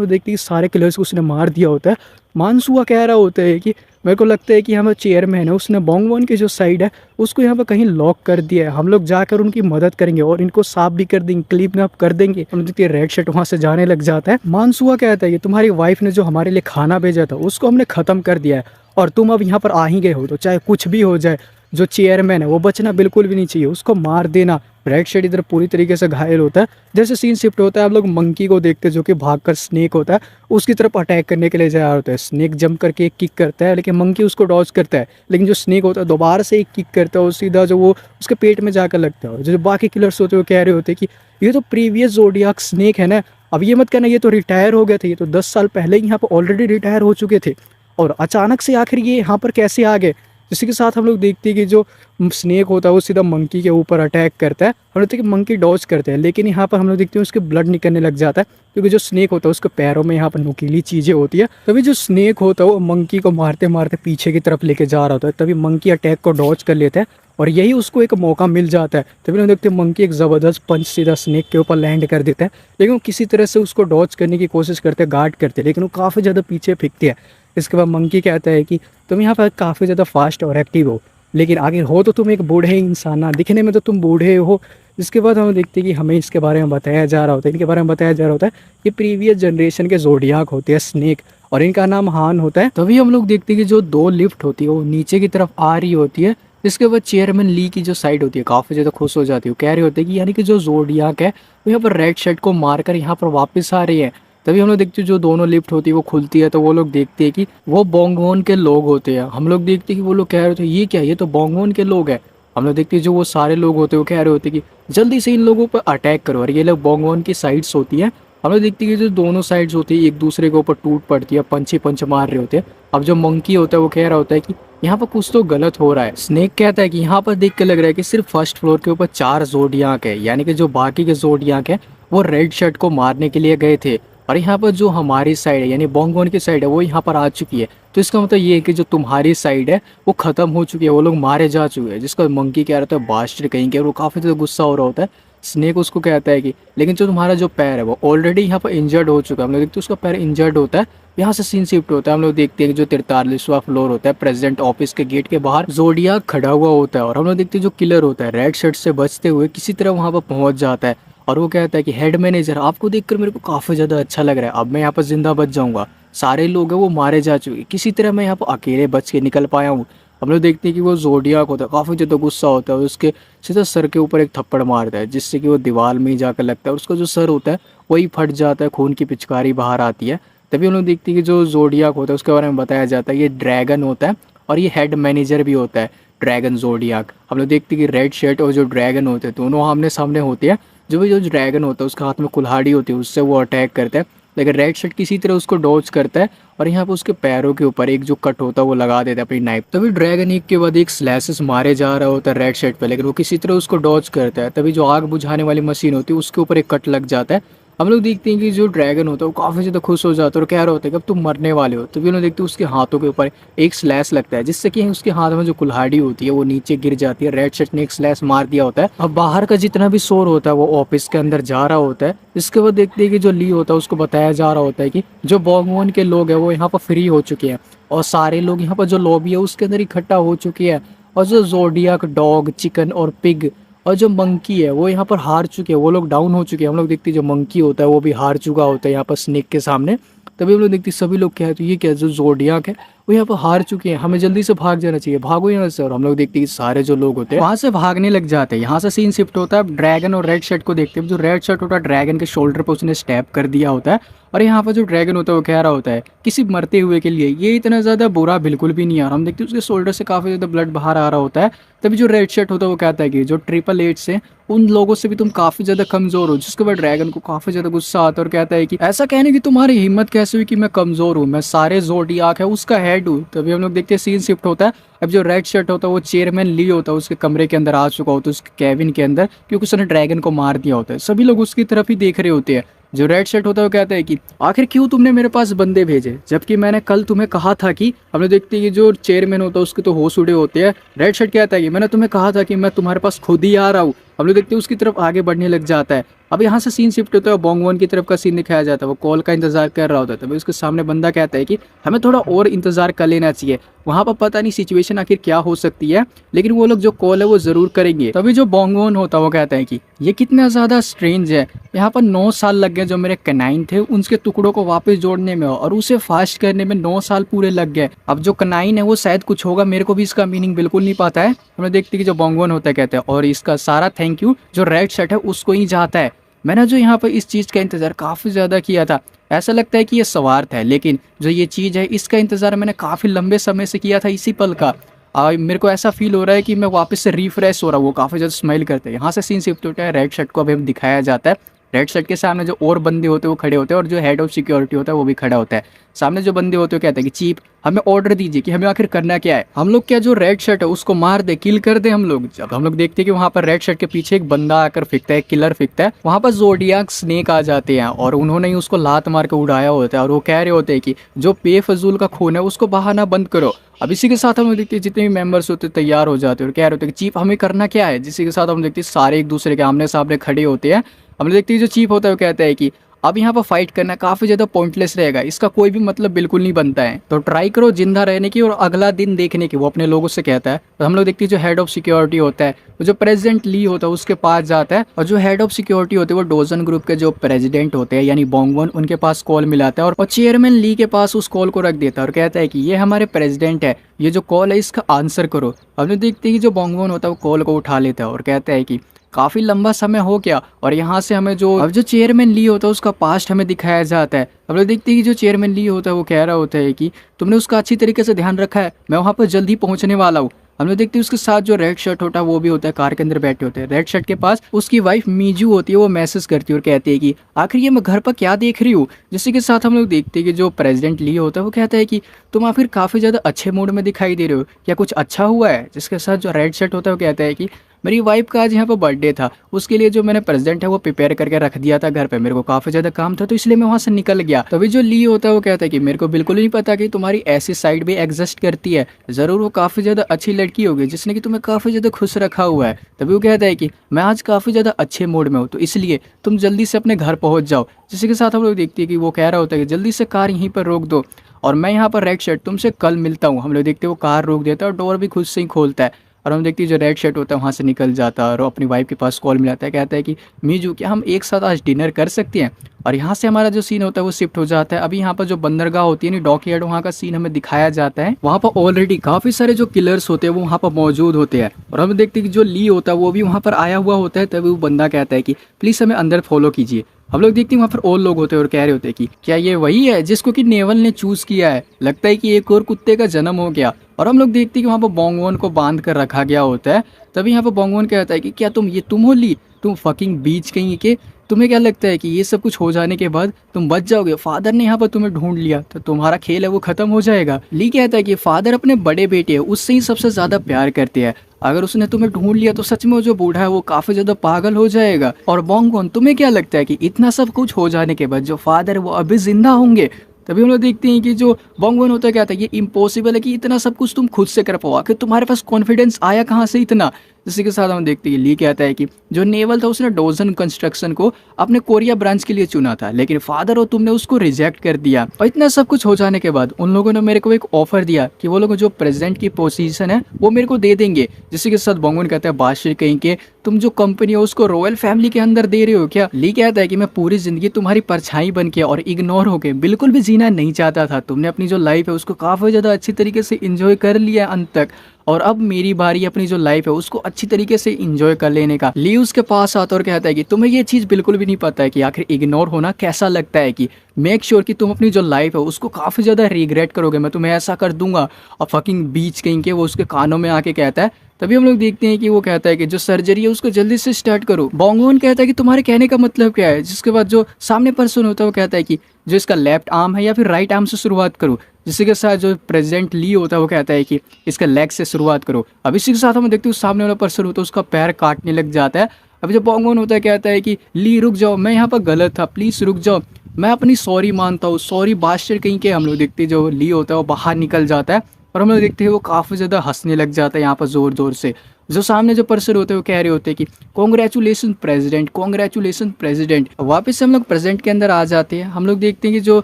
लोग देखते हैं कि सारे किलर्स को उसने मार दिया होता है। मानसूआ कह रहा होता है कि मेरे को लगता है कि हमारा चेयरमैन है उसने बोंगवन की जो साइड है उसको यहाँ पर कहीं लॉक कर दिया है, हम लोग जाकर उनकी मदद करेंगे और इनको साफ भी कर देंगे, क्लीन अप कर देंगे। हम देखते हैं रेड शर्ट वहाँ से जाने लग जाता है। मानसूआ कहता है कि तुम्हारी वाइफ ने जो हमारे लिए खाना भेजा था उसको हमने ख़त्म कर दिया है और तुम अब यहाँ पर आ ही गए हो तो चाहे कुछ भी हो जाए जो चेयरमैन है वो बचना बिल्कुल भी नहीं चाहिए, उसको मार देना। रेड शर्ट इधर पूरी तरीके से घायल होता है। जैसे सीन शिफ्ट होता है आप लोग मंकी को देखते हैं जो कि भागकर स्नेक होता है उसकी तरफ अटैक करने के लिए जा रहा होता है। स्नेक जंप करके एक किक करता है लेकिन मंकी उसको डॉज करता है, लेकिन जो स्नेक होता है दोबारा से एक किक करता है और सीधा जो वो उसके पेट में जाकर लगता है। और जो बाकी किलर्स होते हैं वो कह रहे होते हैं कि ये तो प्रीवियस ज़ोडियाक स्नेक है ना, अब ये मत कहना ये तो रिटायर हो गए थे, ये तो 10 साल पहले ही यहाँ पर ऑलरेडी रिटायर हो चुके थे और अचानक से आखिर ये यहाँ पर कैसे आ गए। इसी के साथ हम लोग देखते हैं कि जो स्नेक होता है वो सीधा मंकी के ऊपर अटैक करता है। हम लोग देखते हैं कि मंकी डॉज करते हैं, लेकिन यहाँ पर हम लोग देखते हैं उसके ब्लड निकलने लग जाता है क्योंकि जो स्नेक होता है उसके पैरों में यहाँ पर नुकीली चीज़ें होती है। तभी जो स्नेक होता है वो मंकी को मारते मारते पीछे की तरफ लेके जा रहा होता है, तभी मंकी अटैक को डॉज कर लेता है और यही उसको एक मौका मिल जाता है। तभी हम देखते हैं मंकी एक ज़बरदस्त पंच सीधा स्नेक के ऊपर लैंड कर देता है, लेकिन वो किसी तरह से उसको डॉज करने की कोशिश करते हैं, गार्ड करते हैं, लेकिन वो काफ़ी ज़्यादा पीछे फेंकते हैं। इसके बाद मंकी कहता है कि तुम यहाँ पर काफ़ी ज़्यादा फास्ट और एक्टिव हो, लेकिन आगे हो तो तुम एक बूढ़े इंसान ना, दिखने में तो तुम बूढ़े हो। इसके बाद हम देखते हैं कि हमें इसके बारे में बताया जा रहा होता है, इनके बारे में बताया जा रहा होता है ये प्रीवियस जनरेशन के ज़ोडियाक होते हैं स्नेक और इनका नाम हान होता है। तभी हम लोग देखते हैं कि जो 2 लिफ्ट होती है वो नीचे की तरफ आ रही होती है। इसके बाद चेयरमैन ली की जो साइड होती है काफ़ी ज़्यादा खुश हो जाती है, वो कह रहे होते हैं कि यानी कि जो ज़ोडियाक है वो यहाँ पर रेड शर्ट को मारकर यहाँ पर वापस आ रही है। तभी हम लोग देखते हैं जो दोनों लिफ्ट होती है वो खुलती है तो वो लोग देखते हैं कि वो बोंगवोन के लोग होते हैं। हम लोग देखते हैं कि वो लोग कह रहे होते हैं ये क्या, ये तो बोंगवोन के लोग हैं। हम लोग देखते हैं जो वो सारे लोग होते हैं वो कह रहे होते हैं कि जल्दी से इन लोगों पर अटैक करो, और ये लोग बोंगवोन की साइड्स होती हैं। हम लोग देखते हैं कि जो दोनों साइड्स होती है एक दूसरे के ऊपर टूट पड़ती है, पंच ही पंच मार रहे होते हैं। अब जो मंकी होता है वो कह रहा होता है कि यहाँ पर कुछ तो गलत हो रहा है। स्नेक कहता है कि यहाँ पर देख के लग रहा है कि सिर्फ फर्स्ट फ्लोर के ऊपर 4 ज़ोडियाक है, यानी कि जो बाकी के ज़ोडियाक है वो रेड शर्ट को मारने के लिए गए थे और यहाँ पर जो हमारी साइड है यानी बोंगवोन की साइड है वो यहाँ पर आ चुकी है। तो इसका मतलब ये है कि जो तुम्हारी साइड है वो ख़त्म हो चुकी है, वो लोग मारे जा चुके हैं। जिसका मंकी कह रहा था बास्टर कहीं के, वो काफ़ी ज़्यादा गुस्सा हो रहा होता है। स्नेक उसको कहता है कि लेकिन जो तुम्हारा जो पैर है वो ऑलरेडी यहाँ पर इंजर्ड हो चुका है। हम लोग देखते हैं उसका पैर इंजर्ड होता है। यहाँ से सीन शिफ्ट होता है, हम लोग देखते हैं कि जो 43वां फ्लोर होता है प्रेसिडेंट ऑफिस के गेट के बाहर ज़ोडियाक खड़ा हुआ होता है और हम लोग देखते हैं जो किलर होता है रेड शर्ट से बचते हुए किसी तरह वहाँ पर पहुँच जाता है और वो कहता है कि हेड मैनेजर आपको देखकर मेरे को काफ़ी ज़्यादा अच्छा लग रहा है, अब मैं यहाँ पर जिंदा बच जाऊँगा। सारे लोग हैं वो मारे जा चुके, किसी तरह मैं यहाँ पर अकेले बच के निकल पाया हूँ। हम लोग देखते हैं कि वो ज़ोडियाक होता है काफ़ी ज़्यादा गुस्सा होता है, उसके सीधा सर के ऊपर एक थप्पड़ मारता है जिससे कि वो दीवार में ही जाकर लगता है और उसका जो सर होता है वही फट जाता है, खून की पिचकारी बाहर आती है। तभी हम लोग देखते हैं कि जो ज़ोडियाक होता है उसके बारे में बताया जाता है ये ड्रैगन होता है और ये हेड मैनेजर भी होता है ड्रैगन ज़ोडियाक। हम लोग देखते हैं कि रेड शर्ट और जो ड्रैगन होते हैं दोनों आमने सामने होते हैं। जो भी जो ड्रैगन होता है उसके हाथ में कुल्हाड़ी होती है, उससे वो अटैक करता है लेकिन रेड शर्ट किसी तरह उसको डॉज करता है और यहाँ पर उसके पैरों के ऊपर एक जो कट होता है वो लगा देता है अपनी नाइफ। तभी ड्रैगन एक के बाद एक स्लैसेस मारे जा रहा होता है रेड शर्ट पे, लेकिन वो किसी तरह उसको डॉज करता है। तभी जो आग बुझाने वाली मशीन होती है उसके ऊपर एक कट लग जाता है। हम लोग देखते हैं कि जो ड्रैगन होता है वो काफ़ी ज़्यादा खुश हो जाता है और कह रहा होता है कि अब तुम मरने वाले हो। तभी उन्होंने देखते हैं उसके हाथों के ऊपर एक स्लैश लगता है, जिससे कि उसके हाथ में जो कुल्हाड़ी होती है वो नीचे गिर जाती है। रेड शर्ट ने एक स्लैश मार दिया होता है। अब बाहर का जितना भी शोर होता है वो ऑफिस के अंदर जा रहा होता है। इसके बाद देखते हैं कि जो ली होता है उसको बताया जा रहा होता है कि जो बॉगवन के लोग हैं वो यहाँ पर फ्री हो चुके हैं और सारे लोग यहाँ पर जो लॉबी है उसके अंदर इकट्ठा हो चुके हैं। और जो जोडियाक डॉग, चिकन और पिग और जो मंकी है वो यहाँ पर हार चुके हैं, वो लोग डाउन हो चुके हैं। हम लोग देखते हैं जो मंकी होता है वो भी हार चुका होता है यहाँ पर स्नेक के सामने। तभी हम लोग देखते हैं सभी लोग क्या है, तो ये क्या जो जोडियाक है वो यहाँ पर हार चुके हैं, हमें जल्दी से भाग जाना चाहिए, भागो यहाँ से। और हम लोग देखते हैं सारे जो लोग होते हैं वहाँ से भागने लग जाते हैं। यहाँ से सीन शिफ्ट होता है ड्रैगन और रेड शर्ट को देखते हैं। जो रेड शर्ट होता है ड्रैगन के शोल्डर पर उसने स्टैप कर दिया होता है और यहाँ पर जो ड्रैगन होता है वो कह रहा होता है किसी मरते हुए के लिए ये इतना ज़्यादा बुरा बिल्कुल भी नहीं आ रहा। हम देखते हैं उसके शोल्डर से काफ़ी ज़्यादा ब्लड बाहर आ रहा होता है। तभी जो रेड शर्ट होता है वो कहता है कि जो ट्रिपल एट से उन लोगों से भी तुम काफ़ी ज़्यादा कमज़ोर हो। जिसके बाद ड्रैगन को काफ़ी ज़्यादा गुस्सा आता है और कहता है कि ऐसा कहने की तुम्हारी हिम्मत कैसे हुई कि मैं कमज़ोर हूँ, मैं सारे जोडियाक है उसका हेड हूँ। तभी हम लोग देखते हैं सीन शिफ्ट होता है। अब जो रेड शर्ट होता है वो चेयरमैन ली होता है उसके कमरे के अंदर आ चुका होता है, उसके कैबिन के अंदर, क्योंकि उसने ड्रैगन को मार दिया होता है। सभी लोग उसकी तरफ ही देख रहे होते हैं। जो रेड शर्ट होता है वो कहता है कि आखिर क्यों तुमने मेरे पास बंदे भेजे, जबकि मैंने कल तुम्हें कहा था कि। हम लोग देखते हैं कि जो चेयरमैन होता है उसके तो होश उड़े होते हैं। रेड शर्ट कहता है कि मैंने तुम्हें कहा था कि मैं तुम्हारे पास खुद ही आ रहा हूँ। हम लोग देखते हैं उसकी तरफ आगे बढ़ने लग जाता है। अब यहाँ से सीन शिफ्ट होता है, बोंगवन की तरफ का सीन दिखाया जाता है। वो कॉल का इंतजार कर रहा होता है। तभी उसके सामने बंदा कहता है कि हमें थोड़ा और इंतजार कर लेना चाहिए, वहाँ पर पता नहीं सिचुएशन आखिर क्या हो सकती है, लेकिन वो लोग जो कॉल है वो जरूर करेंगे। तभी जो बोंगवन होता है वो कहता है कि ये कितना ज़्यादा स्ट्रेंज है, यहाँ पर 9 साल लग गए जो मेरे कनाइन थे उनके टुकड़ों को वापस जोड़ने में और उसे फास्ट करने में 9 साल पूरे लग गए। अब जो कनाइन है वो शायद कुछ होगा, मेरे को भी इसका मीनिंग बिल्कुल नहीं पता है। हमें देखते हैं कि जो बोंगवन होता है कहता है और इसका सारा थैंक यू जो रेड शर्ट है उसको ही जाता है। मैंने जो यहाँ पर इस चीज़ का इंतज़ार काफ़ी ज़्यादा किया था, ऐसा लगता है कि ये स्वार्थ है, लेकिन जो ये चीज़ है इसका इंतज़ार मैंने काफ़ी लंबे समय से किया था इसी पल का। मेरे को ऐसा फील हो रहा है कि मैं वापस से रिफ्रेश हो रहा हूँ। वो काफ़ी ज़्यादा स्माइल करते हैं। यहाँ से सीन शिफ्ट होता है, रेड शर्ट को अभी हम दिखाया जाता है। रेड शर्ट के सामने जो और बंदे होते हैं वो खड़े होते हैं और जो हेड ऑफ सिक्योरिटी होता है वो भी खड़ा होता है। सामने जो बंदे होते हैं कहते हैं कि चीफ हमें ऑर्डर दीजिए कि हमें आखिर करना क्या है, हम लोग क्या जो रेड शर्ट है उसको मार दे, किल कर दे हम लोग। जब हम लोग देखते हैं कि वहाँ पर रेड शर्ट के पीछे एक बंदा आकर फेंकता है, किलर फेंकता है, वहाँ पर जोडियाक स्नेक आ जाते हैं और उन्होंने ही उसको लात मार के उड़ाया होता है और वो कह रहे होते हैं कि जो बेफजूल का खून है उसको बहाना बंद करो। अब इसी के साथ हम लोग देखते हैं जितने भी मेंबर्स होते हैं तैयार हो जाते हैं और कह रहे होते हैं कि चीफ हमें करना क्या है। जिसी के साथ हम देखते हैं सारे एक दूसरे के आमने सामने खड़े होते हैं। हम लोग देखते हैं जो चीफ होता है वो कहता है कि अब यहाँ पर फाइट करना काफ़ी ज़्यादा पॉइंटलेस रहेगा, इसका कोई भी मतलब बिल्कुल नहीं बनता है, तो ट्राई करो जिंदा रहने की और अगला दिन देखने की। वो अपने लोगों से कहता है। तो हम लोग देखते हैं जो हेड ऑफ सिक्योरिटी होता है वो जो प्रेसिडेंट ली होता है उसके पास जाता है और जो हेड ऑफ सिक्योरिटी होते हैं वो डोजन ग्रुप के जो प्रेसिडेंट होते हैं यानी बोंगवन, उनके पास कॉल मिलाता है और चेयरमैन ली के पास उस कॉल को रख देता है और कहता है कि ये हमारे प्रेसिडेंट है, ये जो कॉल है इसका आंसर करो। हम लोग देखते हैं कि जो बोंगवन होता है वो कॉल को उठा लेता है और कहता है कि काफ़ी लंबा समय हो गया और यहाँ से हमें जो अब जो चेयरमैन ली होता है उसका पास्ट हमें दिखाया जाता है। हम लोग देखते हैं कि जो चेयरमैन ली होता है वो कह रहा होता है कि तुमने उसका अच्छी तरीके से ध्यान रखा है, मैं वहाँ पर जल्दी पहुँचने वाला हूँ। हम लोग देखते हैं उसके साथ जो रेड शर्ट होता है वो भी होता है, कार के अंदर बैठे होते हैं। रेड शर्ट के पास उसकी वाइफ मीजू होती है, वो मैसेज करती है और कहती है कि आखिर ये मैं घर पर क्या देख रही हूँ। जिसके के साथ हम लोग देखते हैं कि जो प्रेसिडेंट ली होता है वो कहता है कि तुम आखिर काफ़ी ज़्यादा अच्छे मूड में दिखाई दे रहे हो, क्या कुछ अच्छा हुआ है। जिसके साथ जो रेड शर्ट होता है वो कहता है कि मेरी वाइफ का आज यहाँ पर बर्थडे था, उसके लिए जो मैंने प्रेजेंट है वो प्रिपेयर करके रख दिया था घर पे, मेरे को काफ़ी ज़्यादा काम था तो इसलिए मैं वहाँ से निकल गया। तभी जो ली होता है वो कहता है कि मेरे को बिल्कुल नहीं पता कि तुम्हारी ऐसी साइड भी एग्जिस्ट करती है, ज़रूर वो काफ़ी ज़्यादा अच्छी लड़की होगी जिसने कि तुम्हें काफ़ी ज़्यादा खुश रखा हुआ है। तभी वो कहता है कि मैं आज काफ़ी ज़्यादा अच्छे मूड में हूँ तो इसलिए तुम जल्दी से अपने घर पहुँच जाओ। जिसके के साथ हम लोग देखते हैं कि वो कह रहा होता है कि जल्दी से कार यहीं पर रोक दो और मैं यहाँ पर रेड शर्ट तुमसे कल मिलता हूँ। हम लोग देखते हैं वो कार रोक देता है और डोर भी खुद से ही खोलता है और हम देखते हैं जो रेड शर्ट होता है वहाँ से निकल जाता है और अपनी वाइफ के पास कॉल मिलाता है, कहता है कि मीजू क्या हम एक साथ आज डिनर कर सकते हैं। और यहाँ से हमारा जो सीन होता है वो शिफ्ट हो जाता है। अभी यहाँ पर जो बंदरगाह होती है ना, डॉकयार्ड, वहाँ का सीन हमें दिखाया जाता है। वहाँ पर ऑलरेडी काफ़ी सारे जो किलर्स होते हैं वो वहाँ पर मौजूद होते हैं और हम देखते हैं कि जो ली होता है वो भी वहाँ पर आया हुआ होता है। तभी वो बंदा कहता है कि प्लीज़ हमें अंदर फॉलो कीजिए। हम लोग देखते हैं वहाँ पर और लोग होते हैं और कह रहे होते हैं कि क्या ये वही है जिसको कि नेवल ने चूज किया है, लगता है कि एक और कुत्ते का जन्म हो गया। और हम लोग देखते हैं कि वहाँ पर बोंगवन को बांध कर रखा गया होता है। तभी यहाँ पर बोंगवन कहता है कि क्या तुम हो ली, तुम फकिंग बीच कहीं के, तुम्हें क्या लगता है कि ये सब कुछ हो जाने के बाद तुम बच जाओगे? फादर ने यहाँ पर तुम्हें ढूंढ लिया तो तुम्हारा खेल है वो खत्म हो जाएगा। ली कहता है कि फादर अपने बड़े बेटे है उससे ही सबसे ज्यादा प्यार करते हैं, अगर उसने तुम्हें ढूंढ लिया तो सच में वो जो बूढ़ा है वो काफी ज्यादा पागल हो जाएगा। और बोंगबोन तुम्हें क्या लगता है कि इतना सब कुछ हो जाने के बाद जो फादर है वो अभी जिंदा होंगे? तभी हम लोग देखते हैं कि जो बोंगबोन होता है क्या था, ये इम्पॉसिबल है कि इतना सब कुछ तुम खुद से कर पाओ, आखिर तुम्हारे पास कॉन्फिडेंस आया कहाँ से इतना? इसी के साथ हम देखते हैं ली कहता है कि जो नेवल था उसने डोजन कंस्ट्रक्शन को अपने कोरिया ब्रांच के लिए चुना था, लेकिन फादर और तुमने उसको रिजेक्ट कर दिया। और इतना सब कुछ हो जाने के बाद उन लोगों ने मेरे को एक ऑफर दिया कि वो लोग जो प्रेसिडेंट की पोजीशन है वो मेरे को दे देंगे। जिसके साथ बोंगबोन कहता है बादशाह कहीं के तुम जो कंपनी है उसको रॉयल फैमिली के अंदर दे रहे हो क्या? ली कहता है कि मैं पूरी जिंदगी तुम्हारी परछाई बन के और इग्नोर होके बिल्कुल भी जीना नहीं चाहता था। तुमने अपनी जो लाइफ है उसको काफी ज्यादा अच्छी तरीके से इंजॉय कर लिया अंत तक, और अब मेरी बारी अपनी जो लाइफ है उसको अच्छी तरीके से इंजॉय कर लेने का। ली उसके पास आता और कहता है कि तुम्हें ये चीज बिल्कुल भी नहीं पता है कि आखिर इग्नोर होना कैसा लगता है, कि मेक श्योर कि तुम अपनी जो लाइफ है उसको काफी ज्यादा रिग्रेट करोगे, मैं तुम्हें ऐसा कर दूंगा। और फकिंग बीच कहीं के वो उसके कानों में आके कहता है। तभी हम लोग देखते हैं कि वो कहता है कि जो सर्जरी है उसको जल्दी से स्टार्ट करो। बोंगबोन कहता है कि तुम्हारे कहने का मतलब क्या है? जिसके बाद जो सामने पर्सन होता है वो कहता है कि जो इसका लेफ्ट आर्म है या फिर राइट आर्म से शुरुआत करो। जिसके के साथ जो प्रेसिडेंट ली होता है वो कहता है कि इसका लेग से शुरुआत करो। अब इसी के साथ हम देखते हैं सामने वाला पर्सन होता है उसका पैर काटने लग जाता है। अभी जो बोंगबोन होता है कहता है कि ली रुक जाओ, मैं यहाँ पर गलत था, प्लीज रुक जाओ, मैं अपनी सॉरी मानता हूँ, सॉरी बादशाह कहीं के। हम लोग देखते हैं जो ली होता है वो बाहर निकल जाता है और हम लोग देखते हैं वो काफ़ी ज़्यादा हंसने लग जाता है यहाँ पर ज़ोर ज़ोर से। जो सामने जो पर्सन होते हैं वो कह रहे होते हैं कि कॉन्ग्रेचुलेसन प्रेसिडेंट, कॉन्ग्रेचुलेसन प्रेसिडेंट। वापस से हम लोग प्रेजेंट के अंदर आ जाते हैं। हम लोग देखते हैं कि जो